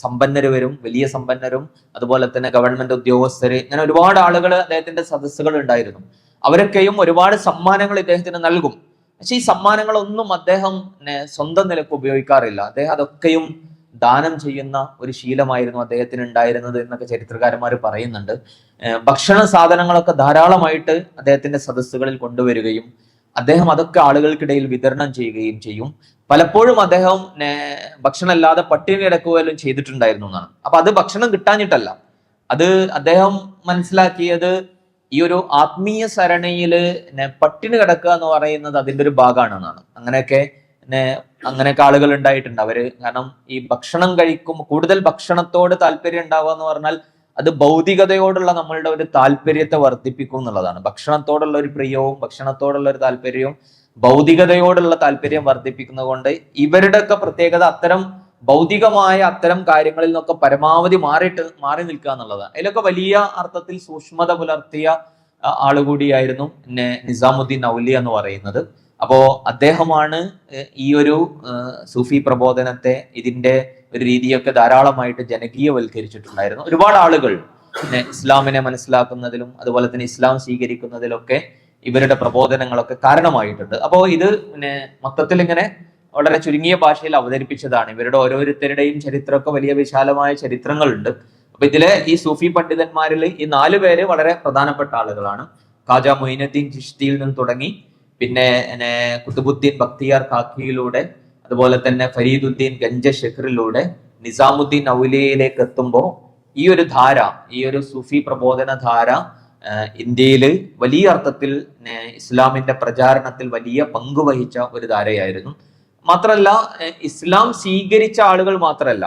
സമ്പന്നര് വരും, വലിയ സമ്പന്നരും, അതുപോലെ തന്നെ ഗവൺമെന്റ് ഉദ്യോഗസ്ഥര്, ഇങ്ങനെ ഒരുപാട് ആളുകൾ അദ്ദേഹത്തിന്റെ സദസ്സുകൾ ഉണ്ടായിരുന്നു. അവരൊക്കെയും ഒരുപാട് സമ്മാനങ്ങൾ ഇദ്ദേഹത്തിന് നൽകും. പക്ഷെ ഈ സമ്മാനങ്ങളൊന്നും അദ്ദേഹം സ്വന്തം നിലക്ക് ഉപയോഗിക്കാറില്ല. അദ്ദേഹം അതൊക്കെയും ദാനം ചെയ്യുന്ന ഒരു ശീലമായിരുന്നു അദ്ദേഹത്തിന് ഉണ്ടായിരുന്നത് എന്നൊക്കെ ചരിത്രകാരന്മാർ പറയുന്നുണ്ട്. ഭക്ഷണ സാധനങ്ങളൊക്കെ ധാരാളമായിട്ട് അദ്ദേഹത്തിന്റെ സദസ്സുകളിൽ കൊണ്ടുവരികയും അദ്ദേഹം അതൊക്കെ ആളുകൾക്കിടയിൽ വിതരണം ചെയ്യുകയും ചെയ്യും. പലപ്പോഴും അദ്ദേഹം ഭക്ഷണം ഇല്ലാതെ പട്ടിണി കിടക്കുകയും ചെയ്തിട്ടുണ്ടായിരുന്നു എന്നാണ്. അപ്പൊ അത് ഭക്ഷണം കിട്ടാഞ്ഞിട്ടല്ല, അത് അദ്ദേഹം മനസ്സിലാക്കിയത് ഈ ഒരു ആത്മീയ സരണിയില് പട്ടിണി കിടക്കുക എന്ന് പറയുന്നത് അതിന്റെ ഒരു ഭാഗമാണെന്നാണ്. അങ്ങനെയൊക്കെ ആളുകൾ ഉണ്ടായിട്ടുണ്ട്. അവര് കാരണം ഈ ഭക്ഷണം കഴിക്കും, കൂടുതൽ ഭക്ഷണത്തോട് താല്പര്യം ഉണ്ടാവുക എന്ന് പറഞ്ഞാൽ അത് ഭൗതികതയോടുള്ള നമ്മളുടെ ഒരു താല്പര്യത്തെ വർദ്ധിപ്പിക്കും എന്നുള്ളതാണ്. ഭക്ഷണത്തോടുള്ള ഒരു പ്രിയവും ഭക്ഷണത്തോടുള്ള ഒരു താല്പര്യവും ഭൗതികതയോടുള്ള താല്പര്യം വർദ്ധിപ്പിക്കുന്നത് കൊണ്ട് ഇവരുടെയൊക്കെ പ്രത്യേകത അത്തരം ഭൗതികമായ അത്തരം കാര്യങ്ങളിൽ നിന്നൊക്കെ പരമാവധി മാറി നിൽക്കുക എന്നുള്ളതാണ്. അതിലൊക്കെ വലിയ അർത്ഥത്തിൽ സൂക്ഷ്മത പുലർത്തിയ ആളുകൂടിയായിരുന്നു നിസാമുദ്ദീൻ ഔലിയ എന്ന് പറയുന്നത്. അപ്പോ അദ്ദേഹമാണ് ഈ ഒരു സൂഫി പ്രബോധനത്തെ, ഇതിന്റെ ഒരു രീതിയൊക്കെ ധാരാളമായിട്ട് ജനകീയവൽക്കരിച്ചിട്ടുണ്ടായിരുന്നു. ഒരുപാട് ആളുകൾ ഇസ്ലാമിനെ മനസ്സിലാക്കുന്നതിലും അതുപോലെ തന്നെ ഇസ്ലാം സ്വീകരിക്കുന്നതിലൊക്കെ ഇവരുടെ പ്രബോധനങ്ങളൊക്കെ കാരണമായിട്ടുണ്ട്. അപ്പോൾ ഇത് മൊത്തത്തിൽ ഇങ്ങനെ വളരെ ചുരുങ്ങിയ ഭാഷയിൽ അവതരിപ്പിച്ചതാണ്. ഇവരുടെ ഓരോരുത്തരുടെയും ചരിത്രമൊക്കെ വലിയ വിശാലമായ ചരിത്രങ്ങളുണ്ട്. അപ്പൊ ഇതിലെ ഈ സൂഫി പണ്ഡിതന്മാരിൽ ഈ 4 പേര് വളരെ പ്രധാനപ്പെട്ട ആളുകളാണ്. ഖാജ മൊയ്നുദ്ദീൻ ചിശ്തിയിൽ നിന്ന് തുടങ്ങി, പിന്നെ കുതുബുദ്ദീൻ ബക്തിയാർ കാക്കിയിലൂടെ, അതുപോലെ തന്നെ ഫരീദുദ്ദീൻ ഗഞ്ച ഷെഖറിലൂടെ നിസാമുദ്ദീൻ ഔലിയയിലേക്ക് എത്തുമ്പോൾ ഈ ഒരു ധാര, ഈ ഒരു സൂഫി പ്രബോധന ധാര ഇന്ത്യയിൽ വലിയ അർത്ഥത്തിൽ ഇസ്ലാമിന്റെ പ്രചാരണത്തിൽ വലിയ പങ്ക് വഹിച്ച ഒരു ധാരയായിരുന്നു. മാത്രമല്ല ഇസ്ലാം സ്വീകരിച്ച ആളുകൾ മാത്രമല്ല,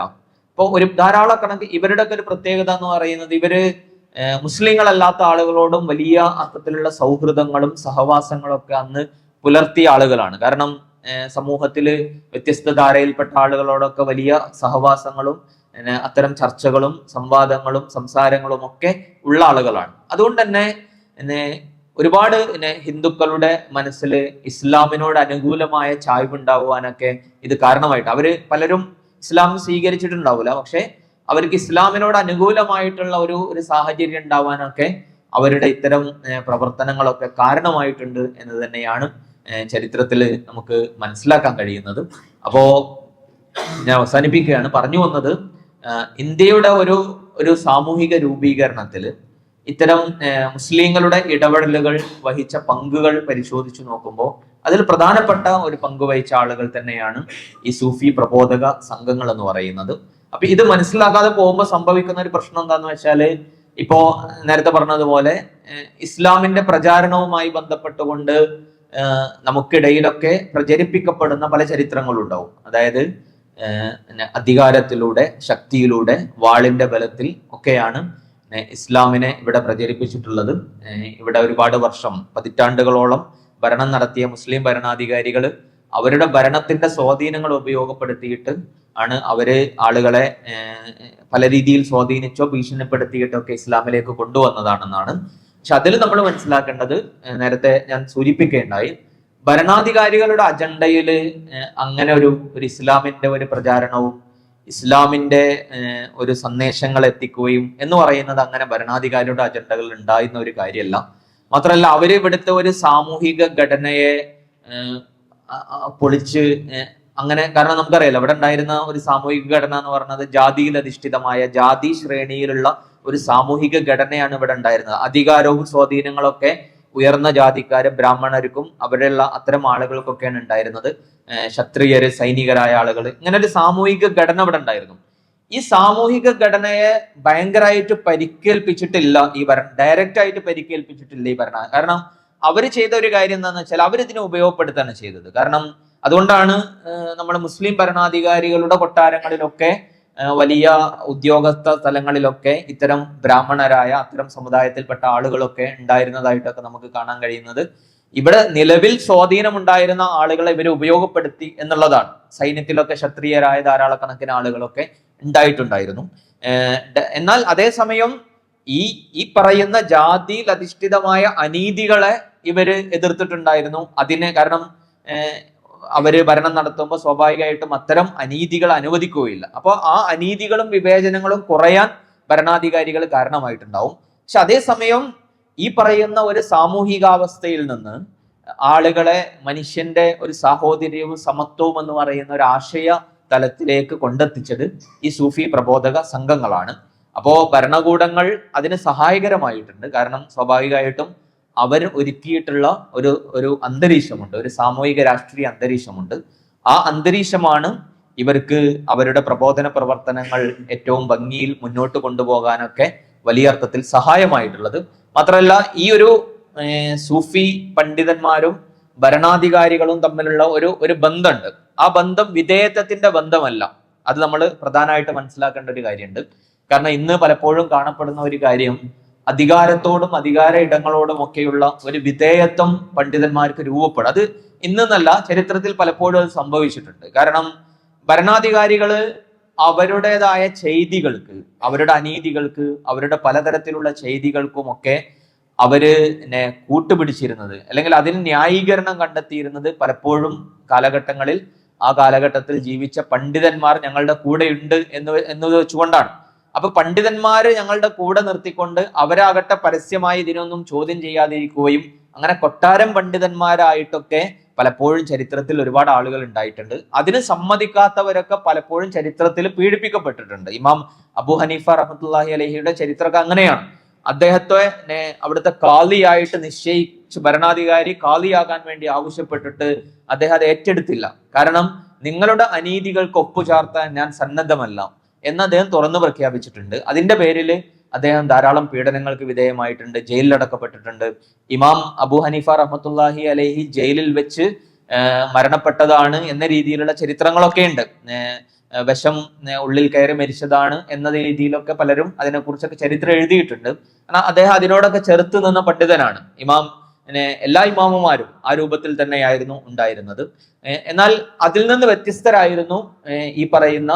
ഇപ്പൊ ഒരു ധാരാളം കണക്ക് ഇവരുടെ ഒക്കെ ഒരു പ്രത്യേകത എന്ന് പറയുന്നത് ഇവര് മുസ്ലിങ്ങളല്ലാത്ത ആളുകളോടും വലിയ അർത്ഥത്തിലുള്ള സൗഹൃദങ്ങളും സഹവാസങ്ങളും ഒക്കെ അന്ന് പുലർത്തിയ ആളുകളാണ്. കാരണം സമൂഹത്തില് വ്യത്യസ്ത ധാരയിൽപ്പെട്ട ആളുകളോടൊക്കെ വലിയ സഹവാസങ്ങളും അത്തരം ചർച്ചകളും സംവാദങ്ങളും സംസാരങ്ങളും ഒക്കെ ഉള്ള ആളുകളാണ്. അതുകൊണ്ട് തന്നെ ഒരുപാട് ഹിന്ദുക്കളുടെ മനസ്സിൽ ഇസ്ലാമിനോട് അനുകൂലമായ ചായ്വ് ഉണ്ടാകുവാനൊക്കെ ഇത് കാരണമായിട്ട്, അവര് പലരും ഇസ്ലാം സ്വീകരിച്ചിട്ടുണ്ടാവില്ല, പക്ഷെ അവർക്ക് ഇസ്ലാമിനോട് അനുകൂലമായിട്ടുള്ള ഒരു സാഹചര്യം ഉണ്ടാവാനൊക്കെ അവരുടെ ഇത്തരം പ്രവർത്തനങ്ങളൊക്കെ കാരണമായിട്ടുണ്ട് എന്ന് തന്നെയാണ് ചരിത്രത്തിൽ നമുക്ക് മനസ്സിലാക്കാൻ കഴിയുന്നത്. അപ്പോ ഞാൻ അവസാനിപ്പിക്കുകയാണ്. പറഞ്ഞു വന്നത്, ഇന്ത്യയുടെ ഒരു സാമൂഹിക രൂപീകരണത്തിൽ ഇത്തരം മുസ്ലിങ്ങളുടെ ഇടപെടലുകൾ വഹിച്ച പങ്കുകൾ പരിശോധിച്ചു നോക്കുമ്പോൾ അതിൽ പ്രധാനപ്പെട്ട ഒരു പങ്ക് വഹിച്ച ആളുകൾ തന്നെയാണ് ഈ സൂഫി പ്രബോധക സംഘങ്ങൾ എന്ന് പറയുന്നത്. അപ്പൊ ഇത് മനസ്സിലാക്കാതെ പോകുമ്പോൾ സംഭവിക്കുന്ന ഒരു പ്രശ്നം എന്താന്ന് വെച്ചാല്, ഇപ്പോ നേരത്തെ പറഞ്ഞതുപോലെ ഇസ്ലാമിന്റെ പ്രചാരണവുമായി ബന്ധപ്പെട്ടുകൊണ്ട് നമുക്കിടയിലൊക്കെ പ്രചരിപ്പിക്കപ്പെടുന്ന പല ചരിത്രങ്ങളുണ്ടാവും. അതായത് അധികാരത്തിലൂടെ, ശക്തിയിലൂടെ, വാളിന്റെ ബലത്തിൽ ഒക്കെയാണ് ഇസ്ലാമിനെ ഇവിടെ പ്രചരിപ്പിച്ചിട്ടുള്ളത്. ഇവിടെ ഒരുപാട് വർഷം, പതിറ്റാണ്ടുകളോളം ഭരണം നടത്തിയ മുസ്ലിം ഭരണാധികാരികൾ അവരുടെ ഭരണത്തിന്റെ സ്വാധീനങ്ങൾ ഉപയോഗപ്പെടുത്തിയിട്ട് ആണ് അവര് ആളുകളെ പല രീതിയിൽ സ്വാധീനിച്ചോ ഭീഷണിപ്പെടുത്തിയിട്ടൊക്കെ ഇസ്ലാമിലേക്ക് കൊണ്ടുവന്നതാണെന്നാണ്. പക്ഷെ അതിൽ നമ്മൾ മനസ്സിലാക്കേണ്ടത്, നേരത്തെ ഞാൻ സൂചിപ്പിക്കുകയുണ്ടായി, ഭരണാധികാരികളുടെ അജണ്ടയില് അങ്ങനെ ഒരു ഇസ്ലാമിന്റെ ഒരു പ്രചാരണവും ഇസ്ലാമിന്റെ ഒരു സന്ദേശങ്ങൾ എത്തിക്കുകയും എന്ന് പറയുന്നത് അങ്ങനെ ഭരണാധികാരിയുടെ അജണ്ടകൾ ഉണ്ടായിരുന്ന ഒരു കാര്യമല്ല. മാത്രമല്ല അവര് ഇവിടുത്തെ ഒരു സാമൂഹിക ഘടനയെ പൊളിച്ച് അങ്ങനെ, കാരണം നമുക്കറിയാലോ ഇവിടെ ഉണ്ടായിരുന്ന ഒരു സാമൂഹിക ഘടന എന്ന് പറയുന്നത് ജാതിയിൽ അധിഷ്ഠിതമായ, ജാതി ശ്രേണിയിലുള്ള ഒരു സാമൂഹിക ഘടനയാണ് ഇവിടെ ഉണ്ടായിരുന്നത്. അധികാരവും സ്വാധീനങ്ങളൊക്കെ ഉയർന്ന ജാതിക്കാര്, ബ്രാഹ്മണർക്കും അവരുള്ള അത്തരം ആളുകൾക്കൊക്കെയാണ് ഉണ്ടായിരുന്നത്. ക്ഷത്രിയര്, സൈനികരായ ആളുകൾ, ഇങ്ങനെ ഒരു സാമൂഹിക ഘടന ഇവിടെ ഉണ്ടായിരുന്നു. ഈ സാമൂഹിക ഘടനയെ ഭയങ്കരമായിട്ട് പരിക്കേൽപ്പിച്ചിട്ടില്ല ഈ ഡയറക്റ്റ് ആയിട്ട് പരിക്കേൽപ്പിച്ചിട്ടില്ല ഈ ഭരണ. കാരണം അവർ ചെയ്ത ഒരു കാര്യം എന്താണെന്ന് വെച്ചാൽ അവരിതിനെ ഉപയോഗപ്പെടുത്താണ് ചെയ്തത്. കാരണം അതുകൊണ്ടാണ് നമ്മുടെ മുസ്ലിം ഭരണാധികാരികളുടെ കൊട്ടാരങ്ങളിലൊക്കെ വലിയ ഉദ്യോഗസ്ഥ സ്ഥലങ്ങളിലൊക്കെ ഇത്തരം ബ്രാഹ്മണരായ അത്തരം സമുദായത്തിൽപ്പെട്ട ആളുകളൊക്കെ ഉണ്ടായിരുന്നതായിട്ടൊക്കെ നമുക്ക് കാണാൻ കഴിയുന്നത്. ഇവിടെ നിലവിൽ സ്വാധീനമുണ്ടായിരുന്ന ആളുകളെ ഇവർ ഉപയോഗപ്പെടുത്തി എന്നുള്ളതാണ്. സൈന്യത്തിലൊക്കെ ക്ഷത്രിയരായ ധാരാളക്കണക്കിന് ആളുകളൊക്കെ ഉണ്ടായിട്ടുണ്ടായിരുന്നു. എന്നാൽ അതേസമയം ഈ പറയുന്ന ജാതിയിൽ അധിഷ്ഠിതമായ അനീതികളെ ഇവര് എതിർത്തിട്ടുണ്ടായിരുന്നു. കാരണം അവര് ഭരണം നടത്തുമ്പോൾ സ്വാഭാവികമായിട്ടും അത്തരം അനീതികൾ അനുവദിക്കുകയില്ല. അപ്പോൾ ആ അനീതികളും വിവേചനങ്ങളും കുറയാൻ ഭരണാധികാരികൾ കാരണമായിട്ടുണ്ടാവും. പക്ഷെ അതേസമയം ഈ പറയുന്ന ഒരു സാമൂഹികാവസ്ഥയിൽ നിന്ന് ആളുകളെ മനുഷ്യന്റെ ഒരു സാഹോദര്യവും സമത്വവും എന്ന് പറയുന്ന ഒരു ആശയ തലത്തിലേക്ക് കൊണ്ടെത്തിച്ചത് ഈ സൂഫി പ്രബോധക സംഘങ്ങളാണ്. അപ്പോ ഭരണകൂടങ്ങൾ അതിന് സഹായകരമായിട്ടുണ്ട്. കാരണം സ്വാഭാവികമായിട്ടും അവർ ഒരുക്കിയിട്ടുള്ള ഒരു അന്തരീക്ഷമുണ്ട്, ഒരു സാമൂഹിക രാഷ്ട്രീയ അന്തരീക്ഷമുണ്ട്. ആ അന്തരീക്ഷമാണ് ഇവർക്ക് അവരുടെ പ്രബോധന പ്രവർത്തനങ്ങൾ ഏറ്റവും ഭംഗിയിൽ മുന്നോട്ട് കൊണ്ടുപോകാനൊക്കെ വലിയ അർത്ഥത്തിൽ സഹായമായിട്ടുള്ളത്. മാത്രമല്ല ഈ ഒരു സൂഫി പണ്ഡിതന്മാരും ഭരണാധികാരികളും തമ്മിലുള്ള ഒരു ബന്ധമുണ്ട്. ആ ബന്ധം വിധേയത്വത്തിന്റെ ബന്ധമല്ല. അത് നമ്മൾ പ്രധാനമായിട്ട് മനസ്സിലാക്കേണ്ട ഒരു കാര്യമുണ്ട്. കാരണം ഇന്ന് പലപ്പോഴും കാണപ്പെടുന്ന ഒരു കാര്യം, അധികാരത്തോടും അധികാര ഇടങ്ങളോടും ഒക്കെയുള്ള ഒരു വിധേയത്വം പണ്ഡിതന്മാർക്ക് രൂപപ്പെടും. അത് ഇന്നെന്നല്ല, ചരിത്രത്തിൽ പലപ്പോഴും അത് സംഭവിച്ചിട്ടുണ്ട്. കാരണം ഭരണാധികാരികള് അവരുടേതായ ചെയ്തികൾക്ക്, അവരുടെ അനീതികൾക്ക്, അവരുടെ പലതരത്തിലുള്ള ചെയ്തികൾക്കും ഒക്കെ അവര് കൂട്ടുപിടിച്ചിരുന്നത് അല്ലെങ്കിൽ അതിന് ന്യായീകരണം കണ്ടെത്തിയിരുന്നത് പലപ്പോഴും കാലഘട്ടങ്ങളിൽ ആ കാലഘട്ടത്തിൽ ജീവിച്ച പണ്ഡിതന്മാർ ഞങ്ങളുടെ കൂടെ ഉണ്ട് എന്ന് വെച്ചുകൊണ്ടാണ്. അപ്പൊ പണ്ഡിതന്മാര് ഞങ്ങളുടെ കൂടെ നിർത്തിക്കൊണ്ട് അവരാകട്ടെ പരസ്യമായി ഇതിനൊന്നും ചോദ്യം ചെയ്യാതിരിക്കുകയും അങ്ങനെ കൊട്ടാരം പണ്ഡിതന്മാരായിട്ടൊക്കെ പലപ്പോഴും ചരിത്രത്തിൽ ഒരുപാട് ആളുകൾ ഉണ്ടായിട്ടുണ്ട്. അതിന് സമ്മതിക്കാത്തവരൊക്കെ പലപ്പോഴും ചരിത്രത്തിൽ പീഡിപ്പിക്കപ്പെട്ടിട്ടുണ്ട്. ഇമാം അബു ഹനീഫ റഹ്മത്തുള്ളാഹി അലൈഹിയുടെ ചരിത്രമൊക്കെ അങ്ങനെയാണ്. അദ്ദേഹത്തെ അവിടുത്തെ കാളിയായിട്ട് നിശ്ചയിച്ച് ഭരണാധികാരി കാളിയാകാൻ വേണ്ടി ആവശ്യപ്പെട്ടിട്ട് അദ്ദേഹം അത് ഏറ്റെടുത്തില്ല. കാരണം നിങ്ങളുടെ അനീതികൾക്ക് ഒപ്പുചാർത്താൻ ഞാൻ സന്നദ്ധമല്ല എന്ന് അദ്ദേഹം തുറന്നു പ്രഖ്യാപിച്ചിട്ടുണ്ട്. അതിന്റെ പേരിൽ അദ്ദേഹം ധാരാളം പീഡനങ്ങൾക്ക് വിധേയമായിട്ടുണ്ട്, ജയിലിലടക്കപ്പെട്ടിട്ടുണ്ട്. ഇമാം അബു ഹനീഫ റഹ്മത്തുള്ളാഹി അലൈഹി ജയിലിൽ വെച്ച് മരണപ്പെട്ടതാണ് എന്ന രീതിയിലുള്ള ചരിത്രങ്ങളൊക്കെ ഉണ്ട്. വിഷം ഉള്ളിൽ കയറി മരിച്ചതാണ് എന്ന രീതിയിലൊക്കെ പലരും അതിനെക്കുറിച്ചൊക്കെ ചരിത്രം എഴുതിയിട്ടുണ്ട്. കാരണം അദ്ദേഹം അതിനോടൊക്കെ ചെറുത്ത് നിന്ന പണ്ഡിതനാണ്. എല്ലാ ഇമാമുമാരും ആ രൂപത്തിൽ തന്നെയായിരുന്നു ഉണ്ടായിരുന്നത്. എന്നാൽ അതിൽ നിന്ന് വ്യത്യസ്തരായിരുന്നു ഈ പറയുന്ന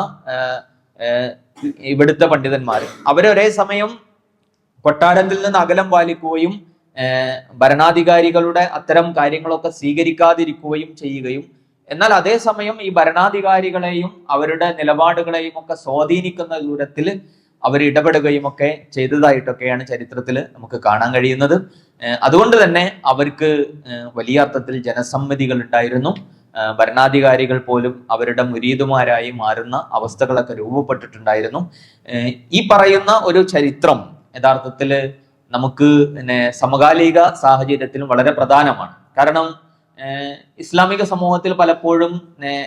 ഇവിടുത്തെ പണ്ഡിതന്മാർ. അവരൊരേ സമയം കൊട്ടാരത്തിൽ നിന്ന് അകലം പാലിക്കുകയും ഭരണാധികാരികളുടെ അത്തരം കാര്യങ്ങളൊക്കെ സ്വീകരിക്കാതിരിക്കുകയും ചെയ്യുകയും, എന്നാൽ അതേസമയം ഈ ഭരണാധികാരികളെയും അവരുടെ നിലപാടുകളെയും ഒക്കെ സ്വാധീനിക്കുന്ന ദൂരത്തിൽ അവർ ഇടപെടുകയും ഒക്കെ ചെയ്തതായിട്ടൊക്കെയാണ് ചരിത്രത്തിൽ നമുക്ക് കാണാൻ കഴിയുന്നത്. അതുകൊണ്ട് തന്നെ അവർക്ക് വലിയ അർത്ഥത്തിൽ ജനസമ്മതികൾ ഉണ്ടായിരുന്നു. ഭരണാധികാരികൾ പോലും അവരുടെ മുരീദുമാരായി മാറുന്ന അവസ്ഥകളൊക്കെ രൂപപ്പെട്ടിട്ടുണ്ടായിരുന്നു. ഈ പറയുന്ന ഒരു ചരിത്രം യഥാർത്ഥത്തിൽ നമുക്ക് സമകാലിക സാഹചര്യത്തിലും വളരെ പ്രധാനമാണ്. കാരണം ഇസ്ലാമിക സമൂഹത്തിൽ പലപ്പോഴും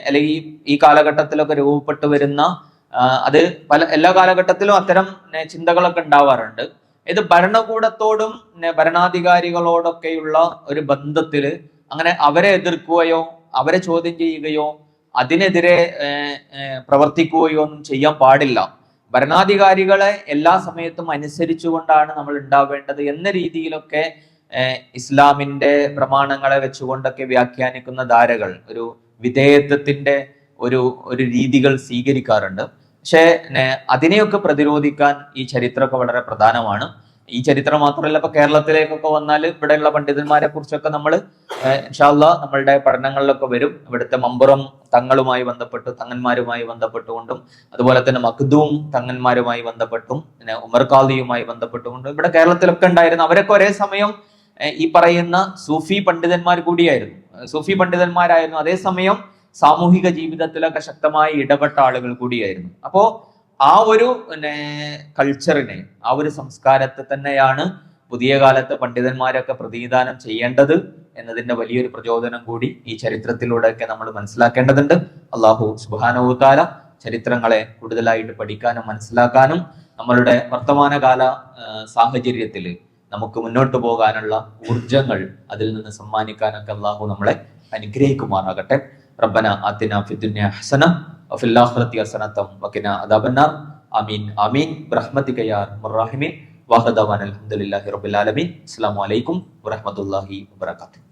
അല്ലെങ്കിൽ ഈ കാലഘട്ടത്തിലൊക്കെ രൂപപ്പെട്ടു വരുന്ന അത് എല്ലാ കാലഘട്ടത്തിലും അത്തരം ചിന്തകളൊക്കെ ഉണ്ടാവാറുണ്ട്. ഇത് ഭരണകൂടത്തോടും ഭരണാധികാരികളോടൊക്കെയുള്ള ഒരു ബന്ധത്തില് അങ്ങനെ അവരെ എതിർക്കുകയോ അവരെ ചോദ്യം ചെയ്യുകയോ അതിനെതിരെ പ്രവർത്തിക്കുകയോ ഒന്നും ചെയ്യാൻ പാടില്ല. ഭരണാധികാരികളെ എല്ലാ സമയത്തും അനുസരിച്ചുകൊണ്ടാണ് നമ്മൾ ഉണ്ടാവേണ്ടത് എന്ന രീതിയിലൊക്കെ ഇസ്ലാമിന്റെ പ്രമാണങ്ങളെ വെച്ചുകൊണ്ടൊക്കെ വ്യാഖ്യാനിക്കുന്ന ധാരകൾ ഒരു വിധേയത്വത്തിന്റെ ഒരു രീതികൾ സ്വീകരിക്കാറുണ്ട്. പക്ഷെ അതിനെയൊക്കെ പ്രതിരോധിക്കാൻ ഈ ചരിത്രമൊക്കെ വളരെ പ്രധാനമാണ്. ഈ ചരിത്രം മാത്രമല്ല, ഇപ്പൊ കേരളത്തിലേക്കൊക്കെ വന്നാൽ ഇവിടെയുള്ള പണ്ഡിതന്മാരെ കുറിച്ചൊക്കെ നമ്മൾ ഇൻഷാ അല്ലാഹ് നമ്മളുടെ പഠനങ്ങളിലൊക്കെ വരും. ഇവിടുത്തെ മമ്പുറം തങ്ങളുമായി ബന്ധപ്പെട്ട് തങ്ങന്മാരുമായി ബന്ധപ്പെട്ടുകൊണ്ടും അതുപോലെ തന്നെ മഖ്ദൂം തങ്ങന്മാരുമായി ബന്ധപ്പെട്ടും പിന്നെ ഉമർ ഖാദിയുമായി ബന്ധപ്പെട്ടുകൊണ്ടും ഇവിടെ കേരളത്തിലൊക്കെ ഉണ്ടായിരുന്നു. അവരൊക്കെ ഒരേ സമയം ഈ പറയുന്ന സൂഫി പണ്ഡിതന്മാർ കൂടിയായിരുന്നു, സൂഫി പണ്ഡിതന്മാരായിരുന്നു. അതേസമയം സാമൂഹിക ജീവിതത്തിലൊക്കെ ശക്തമായി ഇടപെട്ട ആളുകൾ കൂടിയായിരുന്നു. അപ്പോ ആ ഒരു കൾച്ചറിനെ, ആ ഒരു സംസ്കാരത്തെ തന്നെയാണ് പുതിയ കാലത്ത് പണ്ഡിതന്മാരൊക്കെ പ്രതിനിധാനം ചെയ്യേണ്ടത് എന്നതിന്റെ വലിയൊരു പ്രചോദനം കൂടി ഈ ചരിത്രത്തിലൂടെയൊക്കെ നമ്മൾ മനസ്സിലാക്കേണ്ടതുണ്ട്. അള്ളാഹു സുബ്ഹാനഹു വ തആല ചരിത്രങ്ങളെ കൂടുതലായിട്ട് പഠിക്കാനും മനസ്സിലാക്കാനും നമ്മളുടെ വർത്തമാനകാല സാഹചര്യത്തിൽ നമുക്ക് മുന്നോട്ട് പോകാനുള്ള ഊർജങ്ങൾ അതിൽ നിന്ന് സമ്മാനിക്കാനൊക്കെ അള്ളാഹു നമ്മളെ അനുഗ്രഹിക്കുമാറാകട്ടെ. റബ്ബന ആതിനാ ഫിദ്ദുനിയ ഹസന വഫിൽ ആഖിറതി ഹസനതം വഖിനാ അദാബന്നാർ. ആമീൻ ആമീൻ ബിറഹ്മതിക യാ അർഹമർ റഹീമീൻ. വഅഖദവാന അൽഹംദുലില്ലാഹി റബ്ബിൽ ആലമീൻ. അസ്സലാമു അലൈക്കും വറഹ്മത്തുള്ളാഹി വബറകാതുഹു.